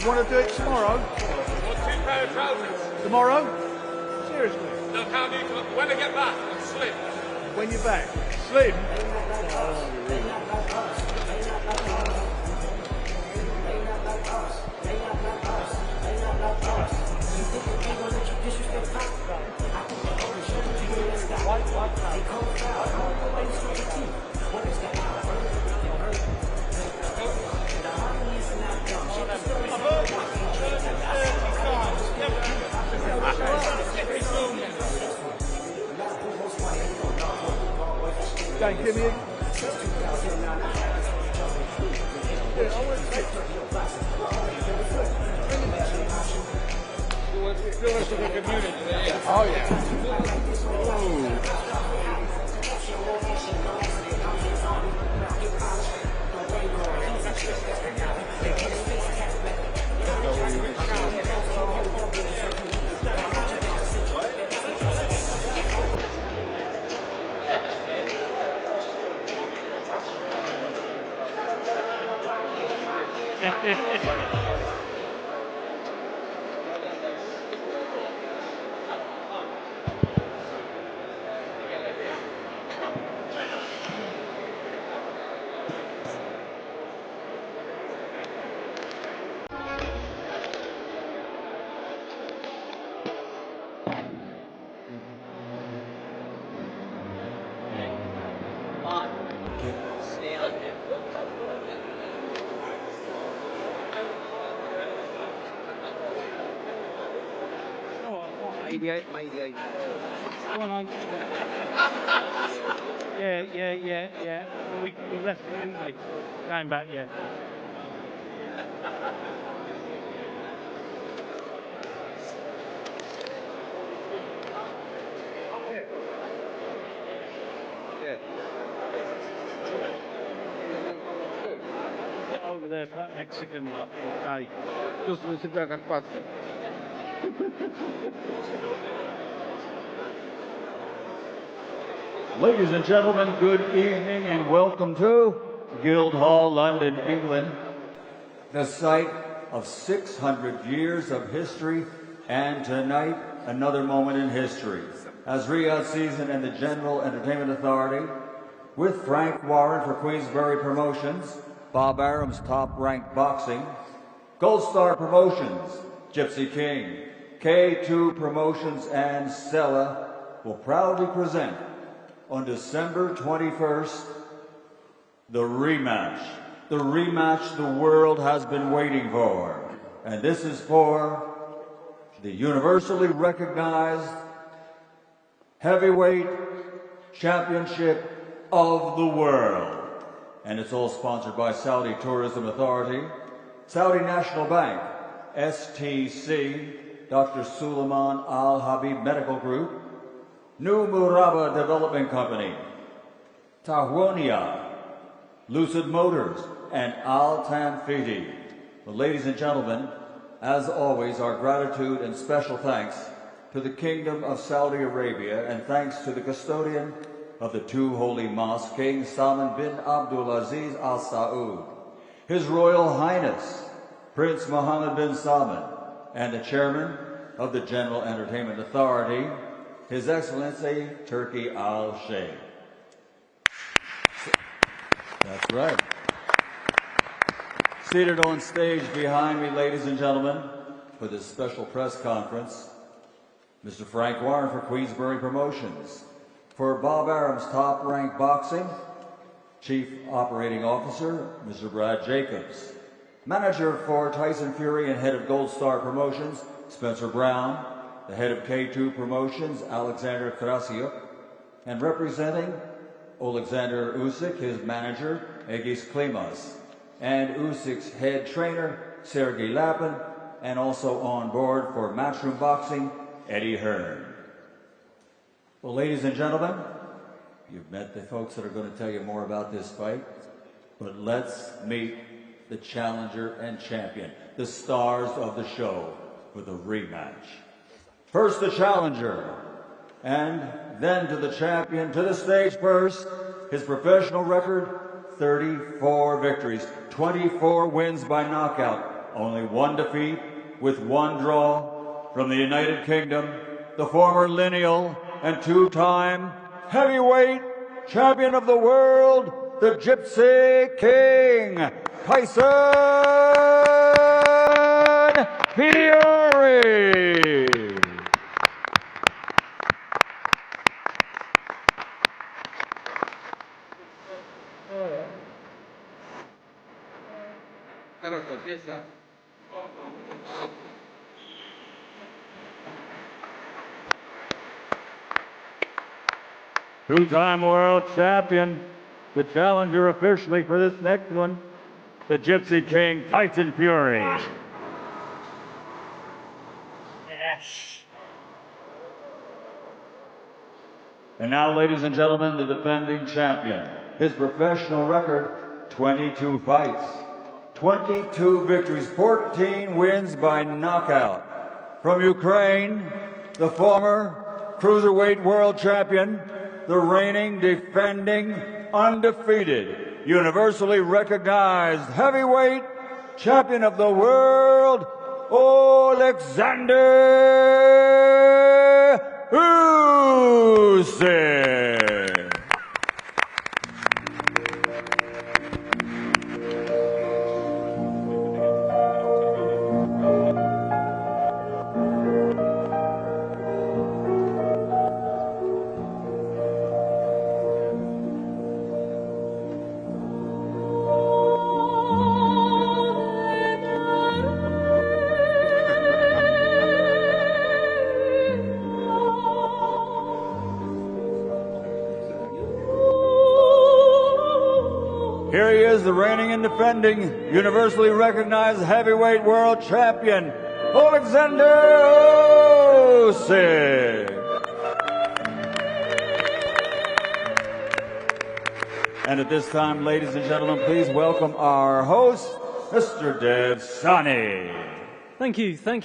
You want to do it tomorrow? Want 2 pair of trousers? Tomorrow? Seriously? No, can't do it. When I get back, I'm slim. When you're back? Slim? Don't give me Oh yeah. 88. Go on. Yeah. We left it, didn't we? Going back, yeah. Over there for that Mexican guy. Just sit back and pass. Ladies and gentlemen, good evening and welcome to Guildhall, London, England, the site of 600 years of history, and tonight, another moment in history. As Riyadh Season and the General Entertainment Authority, with Frank Warren for Queensberry Promotions, Bob Arum's Top Rank Boxing, Gold Star Promotions, Gypsy King, K2 Promotions, and Stella will proudly present on December 21st, the rematch the world has been waiting for. And this is for the universally recognized heavyweight championship of the world. And it's all sponsored by Saudi Tourism Authority, Saudi National Bank, STC, Dr. Suleiman Al Habib Medical Group, New Muraba Development Company, Tahwonia, Lucid Motors, and Al Tanfiti. Well, ladies and gentlemen, as always, our gratitude and special thanks to the Kingdom of Saudi Arabia, and thanks to the custodian of the two holy mosques, King Salman bin Abdulaziz Al Saud, His Royal Highness Prince Mohammed bin Salman, and the chairman of the General Entertainment Authority, His Excellency Turki Al Sheikh. That's right. Seated on stage behind me, ladies and gentlemen, for this special press conference, Mr. Frank Warren for Queensberry Promotions. For Bob Arum's Top Rank Boxing, Chief Operating Officer, Mr. Brad Jacobs. Manager for Tyson Fury and Head of Gold Star Promotions, Spencer Brown. The Head of K2 Promotions, Oleksandr Usyk. And representing Oleksandr Usyk, his manager, Egis Klimas. And Usyk's head trainer, Sergey Lapin. And also on board for Matchroom Boxing, Eddie Hearn. Well, ladies and gentlemen, you've met the folks that are going to tell you more about this fight, but let's meet the challenger and champion, the stars of the show for the rematch. First the challenger, and then to the champion. To the stage first, his professional record, 34 victories, 24 wins by knockout, only one defeat with one draw. From the United Kingdom, the former lineal and two-time heavyweight champion of the world, the Gypsy King, Tyson Fury. Two-time world champion, the challenger officially for this next one, the Gypsy King, Tyson Fury. Yes. And now, ladies and gentlemen, the defending champion. His professional record, 22 fights, 22 victories, 14 wins by knockout. From Ukraine, the former cruiserweight world champion, the reigning, defending, undefeated, universally recognized heavyweight champion of the world, Oleksandr Usyk. the reigning and defending, universally recognized heavyweight world champion, Oleksandr Usyk. And at this time, ladies and gentlemen, please welcome our host, Mr. Dev Sani. Thank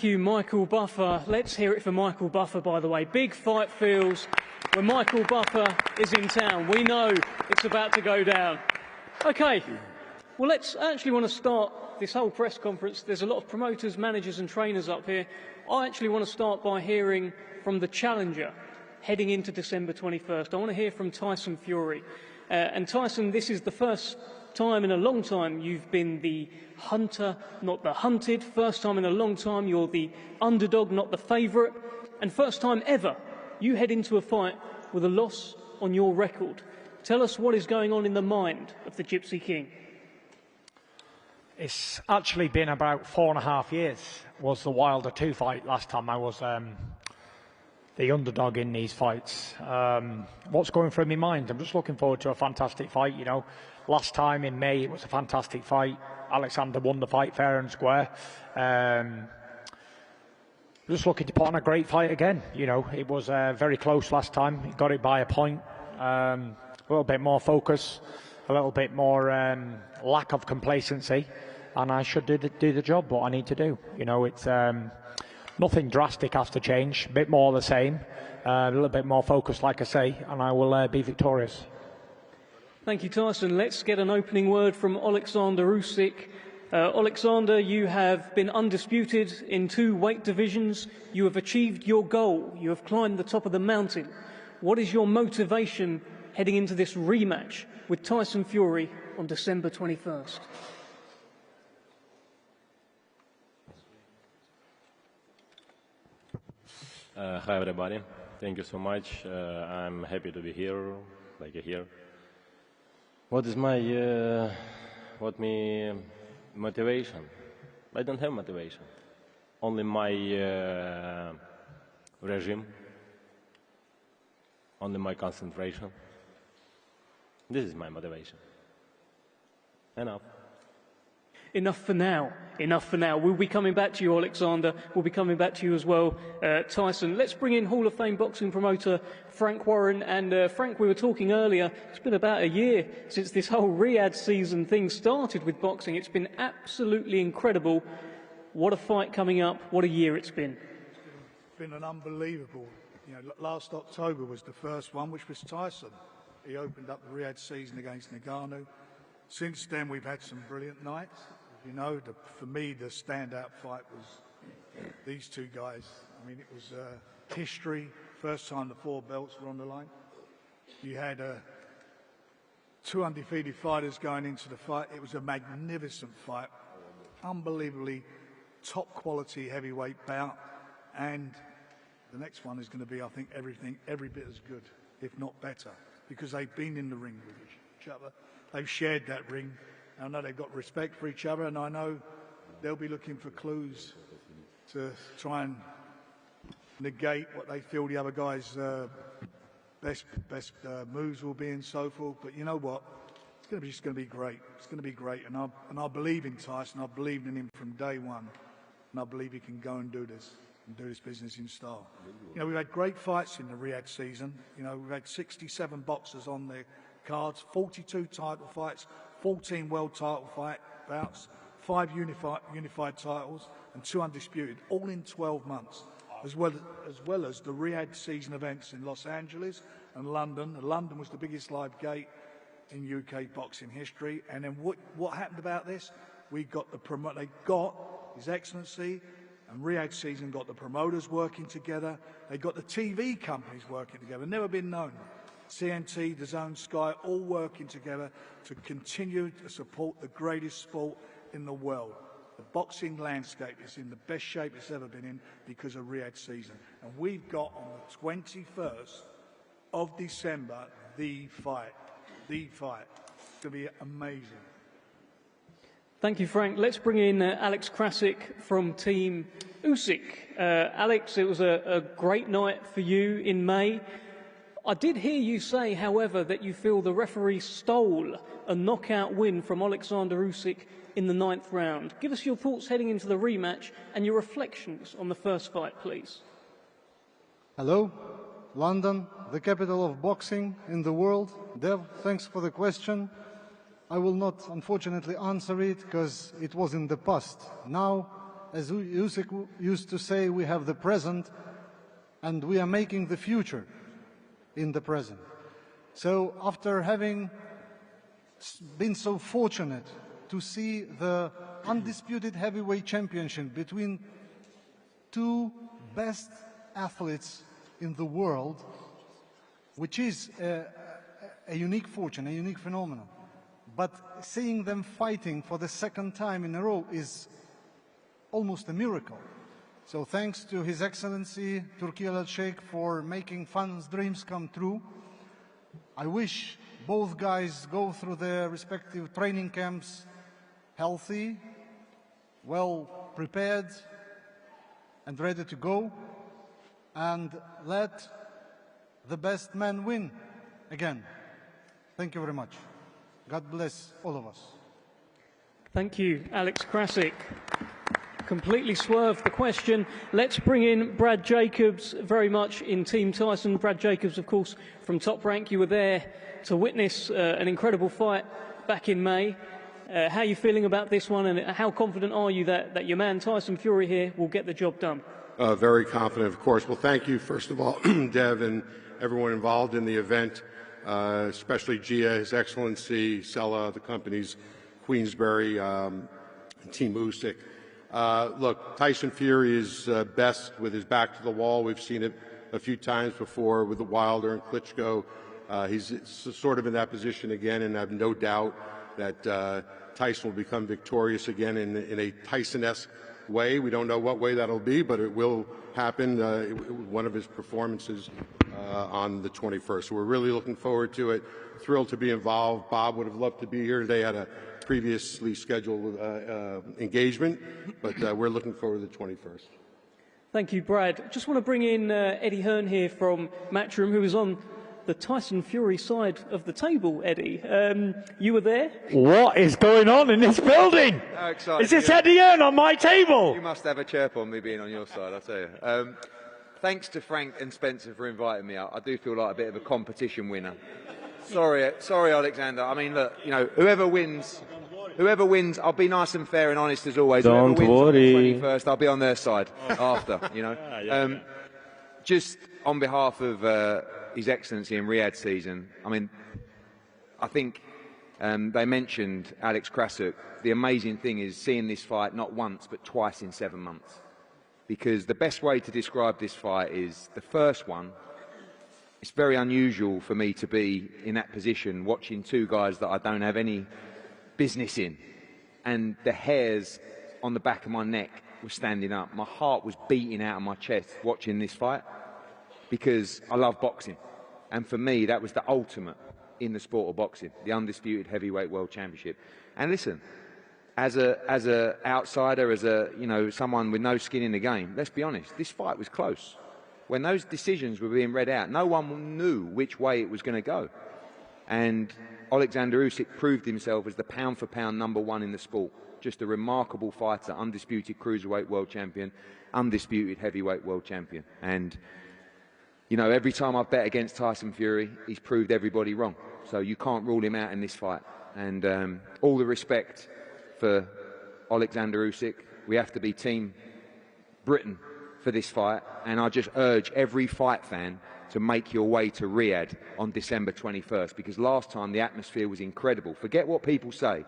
you, Michael Buffer. Let's hear it for Michael Buffer, by the way. Big fight feels when Michael Buffer is in town. We know it's about to go down. Okay, well, let's actually want to start this whole press conference. There's a lot of promoters, managers and trainers up here. I actually want to start by hearing from the challenger heading into December 21st. I want to hear from Tyson Fury. And Tyson, this is the first time in a long time you've been the hunter, not the hunted. First time in a long time you're the underdog, not the favourite. And first time ever you head into a fight with a loss on your record. Tell us what is going on in the mind of the Gypsy King. It's actually been about 4.5 years. Was the Wilder 2 fight last time I was the underdog in these fights. What's going through my mind? I'm just looking forward to a fantastic fight, you know. Last time in May, it was a fantastic fight. Oleksandr won the fight fair and square. Just looking to put on a great fight again. You know, it was very close last time. He got it by a point. A little bit more focus, a little bit more lack of complacency, and I should do the job, what I need to do. You know, it's nothing drastic has to change. A bit more the same. A little bit more focus, like I say, and I will be victorious. Thank you, Tyson. Let's get an opening word from Oleksandr Usyk. Oleksandr, you have been undisputed in 2 weight divisions. You have achieved your goal. You have climbed the top of the mountain. What is your motivation heading into this rematch with Tyson Fury on December 21st? Hi, everybody. Thank you so much. I'm happy to be here, here. What is my motivation? I don't have motivation. Only my regime. Only my concentration. This is my motivation. Enough. Enough for now. Enough for now. We'll be coming back to you, Oleksandr. We'll be coming back to you as well, Tyson. Let's bring in Hall of Fame boxing promoter Frank Warren. And Frank, we were talking earlier, it's been about a year since this whole Riyadh season thing started with boxing. It's been absolutely incredible. What a fight coming up. What a year it's been. It's been an unbelievable. You know, last October was the first one, which was Tyson. He opened up the Riyadh season against Ngannou. Since then, we've had some brilliant nights. You know, for me, the standout fight was these 2 guys. I mean, it was history. First time the 4 belts were on the line. You had 2 undefeated fighters going into the fight. It was a magnificent fight. Unbelievably top quality heavyweight bout. And the next one is going to be, I think, every bit as good, if not better, because they've been in the ring with each other. They've shared that ring. I know they've got respect for each other, and I know they'll be looking for clues to try and negate what they feel the other guy's best moves will be and so forth. But you know what? It's just going to be great. It's going to be great. And I believe in Tyson. I believed in him from day one. And I believe he can go and do this business in style. You know, we've had great fights in the Riyadh season. You know, we've had 67 boxers on the cards, 42 title fights, 14 world title bouts, 5 unified titles, and 2 undisputed, all in 12 months, as well as the Riyadh season events in Los Angeles and London. London was the biggest live gate in UK boxing history. And then what happened about this? We got they got His Excellency and Riyadh season got the promoters working together. They got the TV companies working together. Never been known. CNT, DAZN, Sky, all working together to continue to support the greatest sport in the world. The boxing landscape is in the best shape it's ever been in because of Riyadh season. And we've got on the 21st of December, the fight. It's going to be amazing. Thank you, Frank. Let's bring in Alex Krasik from Team Usyk. Alex, it was a great night for you in May. I did hear you say, however, that you feel the referee stole a knockout win from Oleksandr Usyk in the 9th round. Give us your thoughts heading into the rematch and your reflections on the first fight, please. Hello, London, the capital of boxing in the world. Dev, thanks for the question. I will not, unfortunately, answer it because it was in the past. Now, as Usyk used to say, we have the present and we are making the future in the present. So after having been so fortunate to see the undisputed heavyweight championship between two best athletes in the world, which is a unique fortune, a unique phenomenon, but seeing them fighting for the 2nd time in a row is almost a miracle. So thanks to His Excellency Turki Al-Sheikh for making fans' dreams come true. I wish both guys go through their respective training camps healthy, well prepared and ready to go, and let the best man win again. Thank you very much. God bless all of us. Thank you, Alex Krasik. Completely swerved the question. Let's bring in Brad Jacobs, very much in Team Tyson. Brad Jacobs, of course, from Top Rank. You were there to witness an incredible fight back in May. How are you feeling about this one, and how confident are you that your man Tyson Fury here will get the job done? Very confident, of course. Well, thank you, first of all, Dev, and everyone involved in the event, especially Gia, His Excellency, Sella, the companies, Queensberry, Team Usyk. Look, Tyson Fury is best with his back to the wall. We've seen it a few times before with the Wilder and Klitschko. He's sort of in that position again, and I have no doubt that Tyson will become victorious again in a Tyson-esque way. We don't know what way that'll be, but it will happen. One of his performances on the 21st. So we're really looking forward to it. Thrilled to be involved. Bob would have loved to be here today. Had a previously scheduled engagement, but we're looking forward to the 21st. Thank you, Brad. Just want to bring in Eddie Hearn here from Matchroom, who is on the Tyson Fury side of the table. Eddie, you were there? What is going on in this building? How excited is this Eddie Hearn on my table? You must have a chirp on me being on your side, I'll tell you. Thanks to Frank and Spencer for inviting me out. I do feel like a bit of a competition winner. Sorry, Alexander. I mean, look, you know, whoever wins, I'll be nice and fair and honest as always. Don't whoever wins worry. on the 21st, I'll be on their side after, you know. Just on behalf of His Excellency in Riyadh season, I mean, I think they mentioned Alex Krasik. The amazing thing is seeing this fight not once but twice in 7 months. Because the best way to describe this fight is the first one. It's very unusual for me to be in that position watching two guys that I don't have any business in. And the hairs on the back of my neck were standing up. My heart was beating out of my chest watching this fight because I love boxing. And for me, that was the ultimate in the sport of boxing, the undisputed heavyweight world championship. And listen, as a outsider, as a, you know, someone with no skin in the game, let's be honest, this fight was close. When those decisions were being read out, no one knew which way it was going to go. And Oleksandr Usyk proved himself as the pound-for-pound #1 in the sport. Just a remarkable fighter, undisputed cruiserweight world champion, undisputed heavyweight world champion. And, you know, every time I've bet against Tyson Fury, he's proved everybody wrong. So you can't rule him out in this fight. And all the respect for Oleksandr Usyk. We have to be Team Britain for this fight, and I just urge every fight fan to make your way to Riyadh on December 21st, because last time the atmosphere was incredible. Forget what people say.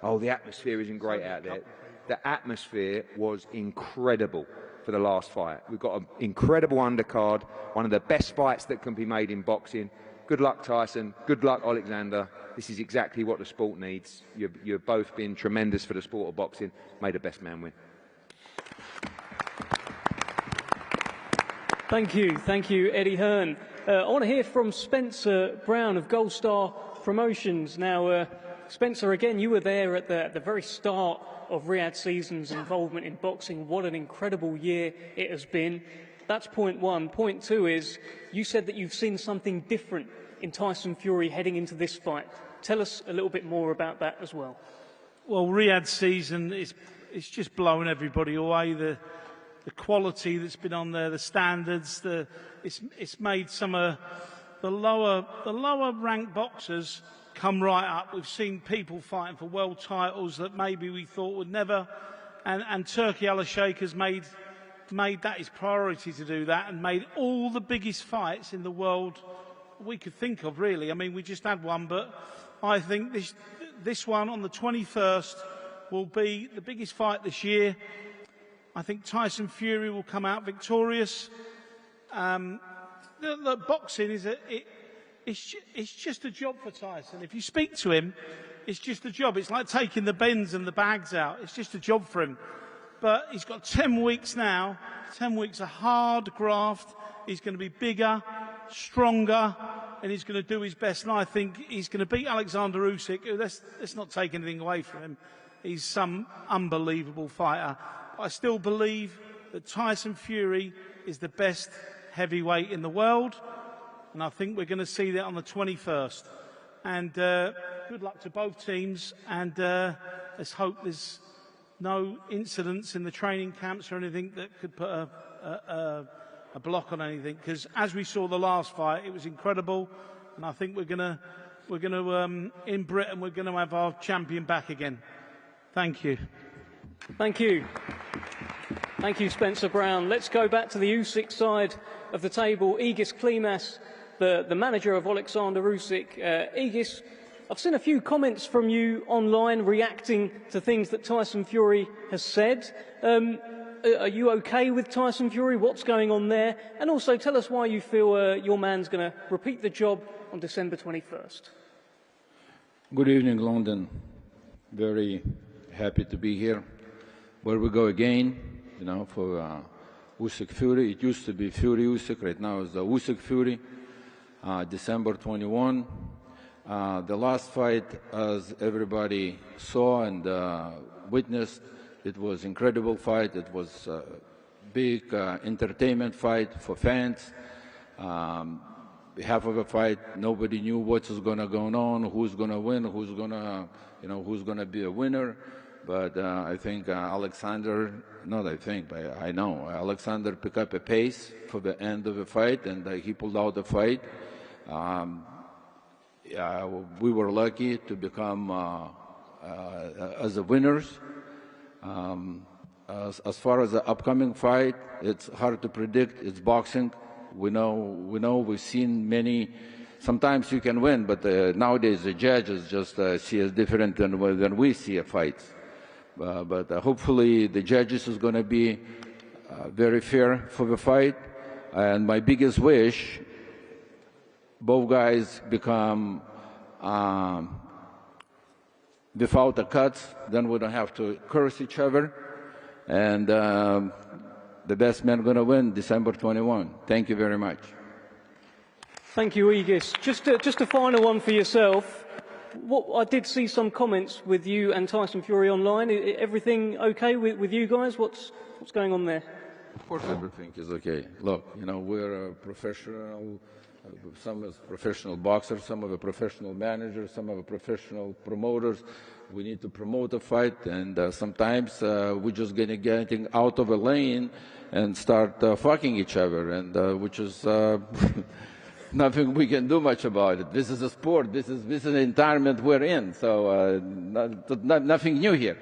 Oh, the atmosphere isn't great out there. The atmosphere was incredible for the last fight. We've got an incredible undercard, one of the best fights that can be made in boxing. Good luck, Tyson. Good luck, Alexander. This is exactly what the sport needs. You've both been tremendous for the sport of boxing. May the best man win. Thank you, Eddie Hearn. I want to hear from Spencer Brown of Gold Star Promotions. Now, Spencer, again, you were there at the very start of Riyadh season's involvement in boxing. What an incredible year it has been. That's point one. Point two is, you said that you've seen something different in Tyson Fury heading into this fight. Tell us a little bit more about that as well. Well, Riyadh season it's just blown everybody away. The quality that's been on there, the standards, it's made some of the lower ranked boxers come right up. We've seen people fighting for world titles that maybe we thought would never, and Turkey Al-Sheikh has made that his priority to do that, and made all the biggest fights in the world we could think of, really. I mean, we just had one, but I think this one on the 21st will be the biggest fight this year. I think Tyson Fury will come out victorious. The boxing it's just a job for Tyson. If you speak to him, it's just a job. It's like taking the bins and the bags out. It's just a job for him. But he's got 10 weeks now, 10 weeks of hard graft. He's going to be bigger, stronger, and he's going to do his best. And I think he's going to beat Oleksandr Usyk, who, let's not take anything away from him. He's some unbelievable fighter. I still believe that Tyson Fury is the best heavyweight in the world, and I think we're going to see that on the 21st. And good luck to both teams, and let's hope there's no incidents in the training camps or anything that could put a block on anything, because as we saw the last fight, it was incredible, and I think we're going to in Britain, we're going to have our champion back again. Thank you. Thank you. Thank you, Spencer Brown. Let's go back to the Usyk side of the table. Egis Klimas, the manager of Oleksandr Usyk. Egis, I've seen a few comments from you online reacting to things that Tyson Fury has said. Are you okay with Tyson Fury? What's going on there? And also tell us why you feel your man's going to repeat the job on December 21st. Good evening, London. Very happy to be here. Where we go again, you know, for Usyk Fury. It used to be Fury Usyk, right now it's the Usyk Fury, December 21. The last fight, as everybody saw and witnessed, it was an incredible fight. It was a big entertainment fight for fans. Half of the fight, nobody knew what was going to go on, who's going to win, who's going to be a winner. But I think Oleksandr, not I think, but I know, Oleksandr picked up a pace for the end of the fight, and he pulled out the fight. We were lucky to become as the winners. As far as the upcoming fight, it's hard to predict. It's boxing. We know. We've seen many. Sometimes you can win, but nowadays the judges just see it different than we see a fight. But hopefully the judges is going to be very fair for the fight. And my biggest wish, both guys become without a cut, then we don't have to curse each other. And the best man going to win December 21. Thank you very much. Thank you, Egis. Just a final one for yourself. I did see some comments with you and Tyson Fury online. Everything okay with you guys? What's going on there? Of course, everything is okay. Look, we're a professional. Some are professional boxers, some are professional managers, some are professional promoters. We need to promote a fight, and sometimes we're just getting out of a lane and start fucking each other, and which is nothing we can do much about it. This is a sport. This is an environment we're in. So nothing new here.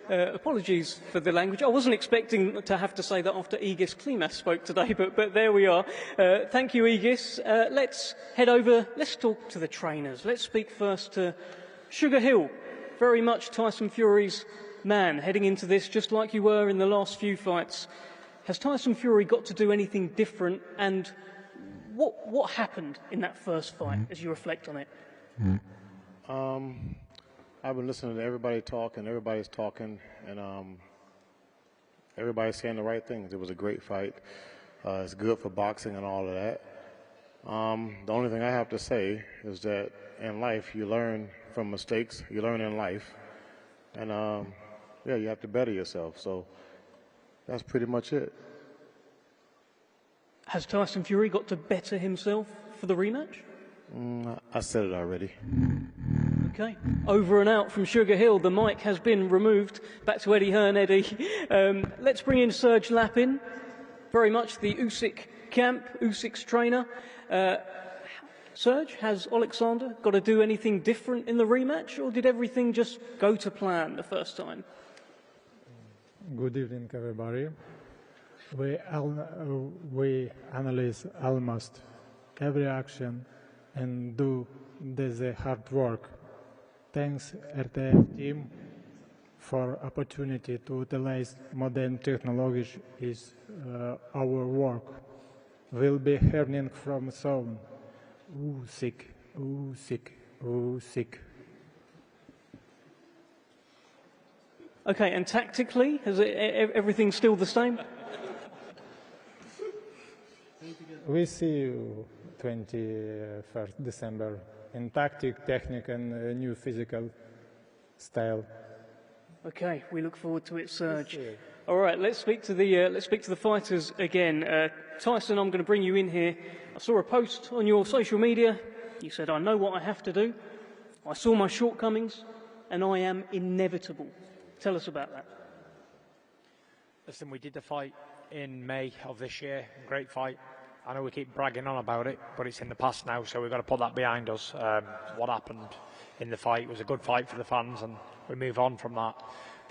Apologies for the language. I wasn't expecting to have to say that after Egis Klimas spoke today, but there we are. Thank you, Egis. Let's head over. Let's talk to the trainers. Let's speak first to Sugar Hill, very much Tyson Fury's man, heading into this just like you were in the last few fights. Has Tyson Fury got to do anything different, and what happened in that first fight as you reflect on it? I've been listening to everybody talk, and everybody's talking, and everybody's saying the right things. It was a great fight. It's good for boxing and all of that. The only thing I have to say is that in life, you learn from mistakes. You learn in life. And, you have to better yourself. So that's pretty much it. Has Tyson Fury got to better himself for the rematch? I said it already. Okay, over and out from Sugar Hill. The mic has been removed. Back to Eddie Hearn, Eddie. Let's bring in Serge Lapin, very much the Usyk camp, Usyk's trainer. Serge, has Oleksandr got to do anything different in the rematch, or did everything just go to plan the first time? Good evening, everybody. We analyze almost every action and do the hard work. Thanks RTF team for opportunity to utilize modern technology is our work. We'll be hearing from sound. Usyk, Usyk, Usyk. Okay, and tactically, is everything still the same? We see you 21st December in tactic, technique, and new physical style. Okay, we look forward to it, Serge. All right, let's speak to the fighters again. Tyson, I'm going to bring you in here. I saw a post on your social media. You said, "I know what I have to do. I saw my shortcomings, and I am inevitable." Tell us about that. Listen, we did the fight in May of this year. Great fight. I know we keep bragging on about it, but it's in the past now, so we've got to put that behind us. What happened in the fight was a good fight for the fans, and we move on from that.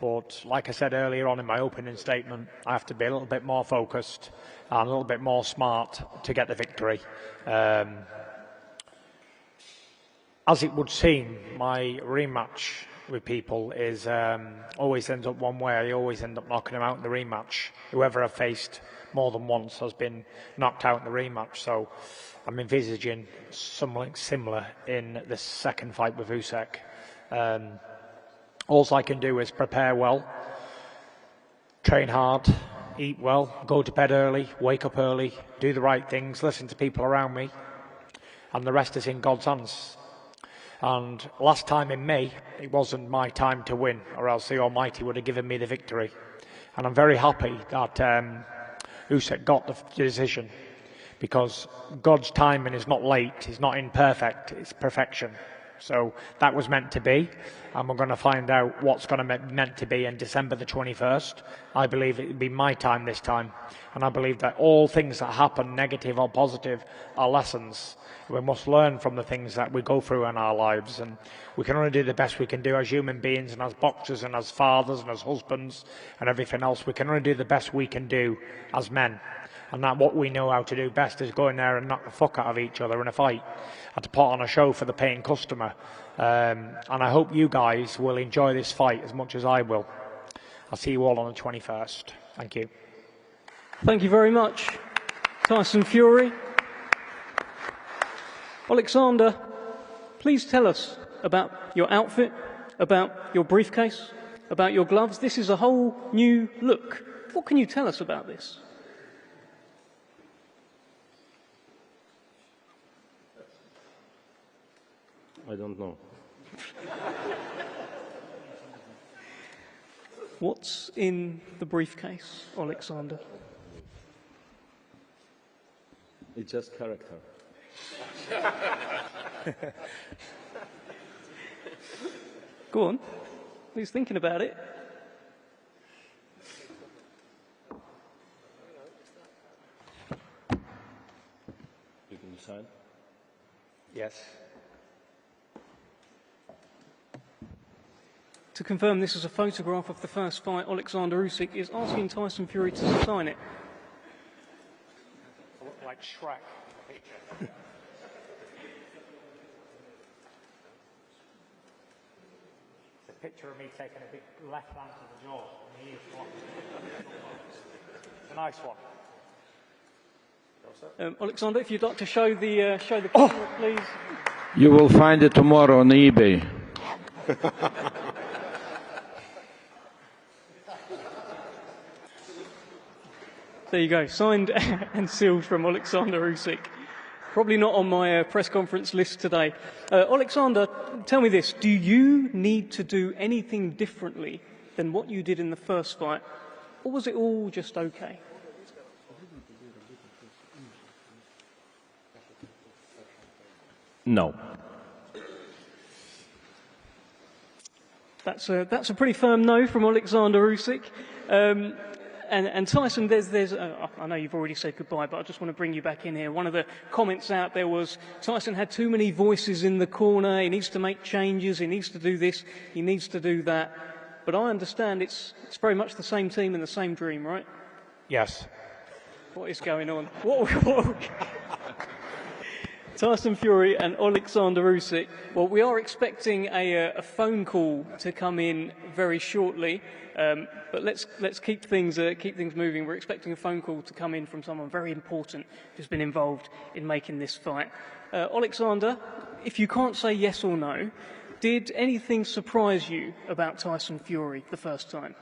But like I said earlier on in my opening statement, I have to be a little bit more focused and a little bit more smart to get the victory. As it would seem, my rematch with people is always ends up one way. I always end up knocking them out in the rematch. Whoever I've faced more than once has been knocked out in the rematch. So I'm envisaging something similar in the second fight with Usyk. All I can do is prepare well, train hard, eat well, go to bed early, wake up early, do the right things, listen to people around me, and the rest is in God's hands. And last time in May, it wasn't my time to win, or else the Almighty would have given me the victory. And I'm very happy that Usyk got the decision, because God's timing is not late, it's not imperfect, it's perfection. So that was meant to be, and we're going to find out what's going to be meant to be in December the 21st. I believe it will be my time this time, and I believe that all things that happen, negative or positive, are lessons. We must learn from the things that we go through in our lives, and we can only do the best we can do as human beings and as boxers and as fathers and as husbands and everything else. We can only do the best we can do as men. And that what we know how to do best is go in there and knock the fuck out of each other in a fight and to put on a show for the paying customer. And I hope you guys will enjoy this fight as much as I will. I'll see you all on the 21st. Thank you. Thank you very much, Tyson Fury. Oleksandr, please tell us about your outfit, about your briefcase, about your gloves. This is a whole new look. What can you tell us about this? I don't know. What's in the briefcase, Oleksandr? It's just character. Go on. Who's thinking about it? You can decide. Yes. To confirm this is a photograph of the first fight, Oleksandr Usyk is asking Tyson Fury to sign it. I look like Shrek in the picture. It's a picture of me taking a big left hand to the jaw. And he is one. It's a nice one. Oleksandr, if you'd like to show the camera, please. You will find it tomorrow on eBay. There you go, signed and sealed from Oleksandr Usyk. Probably not on my press conference list today. Oleksandr, tell me this, do you need to do anything differently than what you did in the first fight, or was it all just okay? No. That's a pretty firm no from Oleksandr Usyk. And Tyson, I know you've already said goodbye, but I just want to bring you back in here. One of the comments out there was Tyson had too many voices in the corner. He needs to make changes. He needs to do this. He needs to do that. But I understand it's very much the same team and the same dream, right? Yes. What is going on? Tyson Fury and Oleksandr Usyk. Well, we are expecting a phone call to come in very shortly, but let's keep things moving. We're expecting a phone call to come in from someone very important who's been involved in making this fight. Oleksandr, if you can't say yes or no, did anything surprise you about Tyson Fury the first time?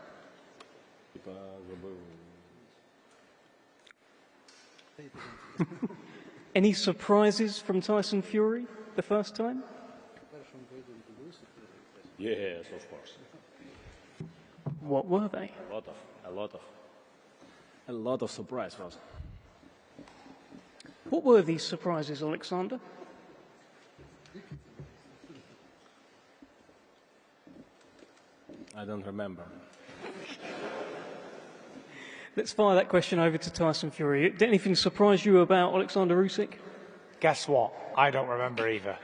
Any surprises from Tyson Fury the first time? Yes, of course. What were they? A lot of surprises. What were these surprises, Oleksandr? I don't remember. Let's fire that question over to Tyson Fury. Did anything surprise you about Oleksandr Usyk? Guess what? I don't remember either.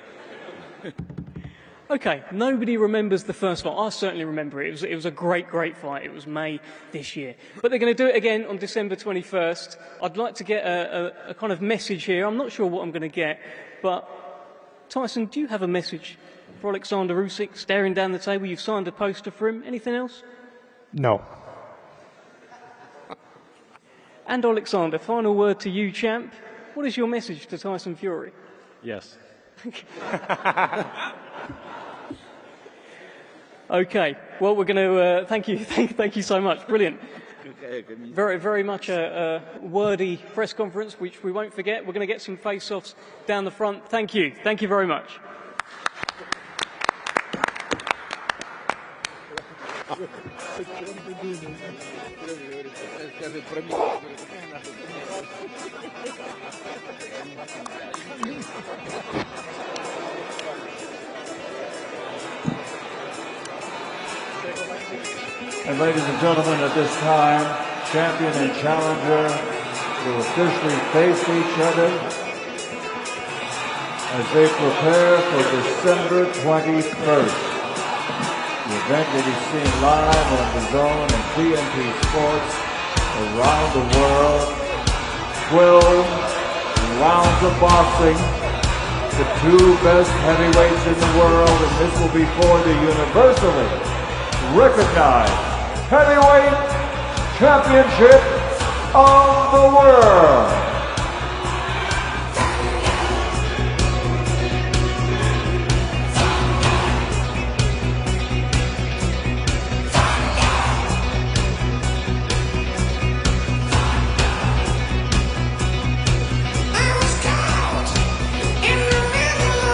Okay, nobody remembers the first fight. I certainly remember it. It was a great fight. It was May this year. But they're going to do it again on December 21st. I'd like to get a kind of message here. I'm not sure what I'm going to get, but Tyson, do you have a message for Oleksandr Usyk staring down the table? You've signed a poster for him. Anything else? No. And Oleksandr, final word to you, champ. What is your message to Tyson Fury? Yes. Okay. Well, we're going to thank you so much. Brilliant. Very much a wordy press conference, which we won't forget. We're going to get some face-offs down the front. Thank you. Thank you very much. And ladies and gentlemen, at this time, champion and challenger will officially face each other as they prepare for December 21st. The event will be seen live on the Zone and TNT Sports around the world. 12 rounds of boxing, the two best heavyweights in the world, and this will be for the universally recognized heavyweight championship of the world.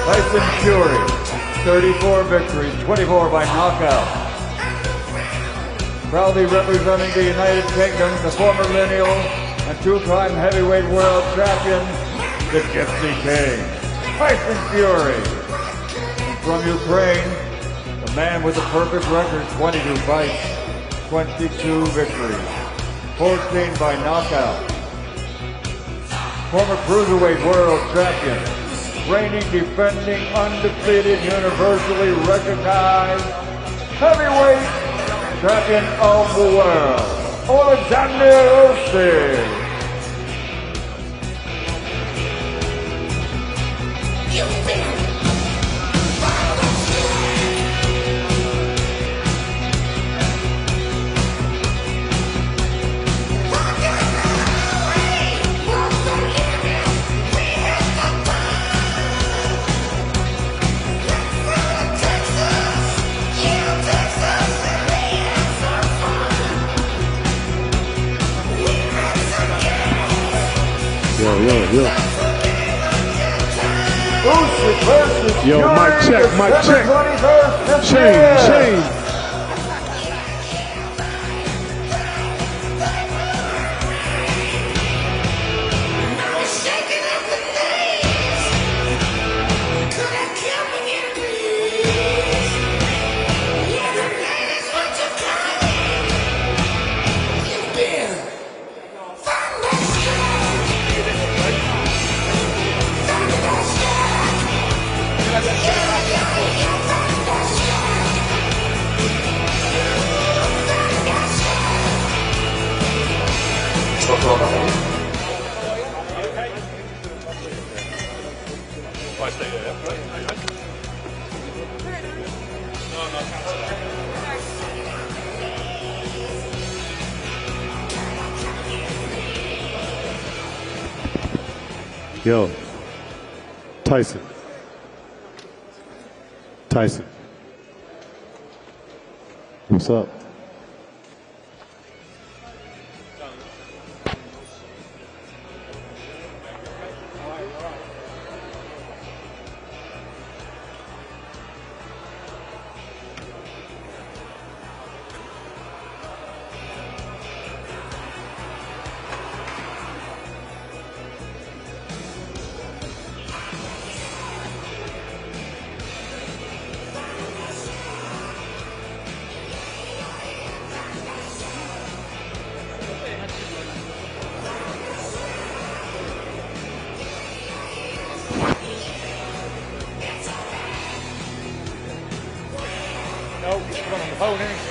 Tyson Fury, 34 victories, 24 by knockout. Proudly representing the United Kingdom, the former lineal and two-time heavyweight world champion, the Gypsy King, Tyson Fury. And from Ukraine, the man with the perfect record, 22 fights, 22 victories, 14 by knockout. Former cruiserweight world champion, reigning, defending, undefeated, universally recognized heavyweight champion of the world, Oleksandr Usyk. Yo, mic check. Shane. Yo. Tyson. Tyson. What's up? No, he's on the phone, isn't he?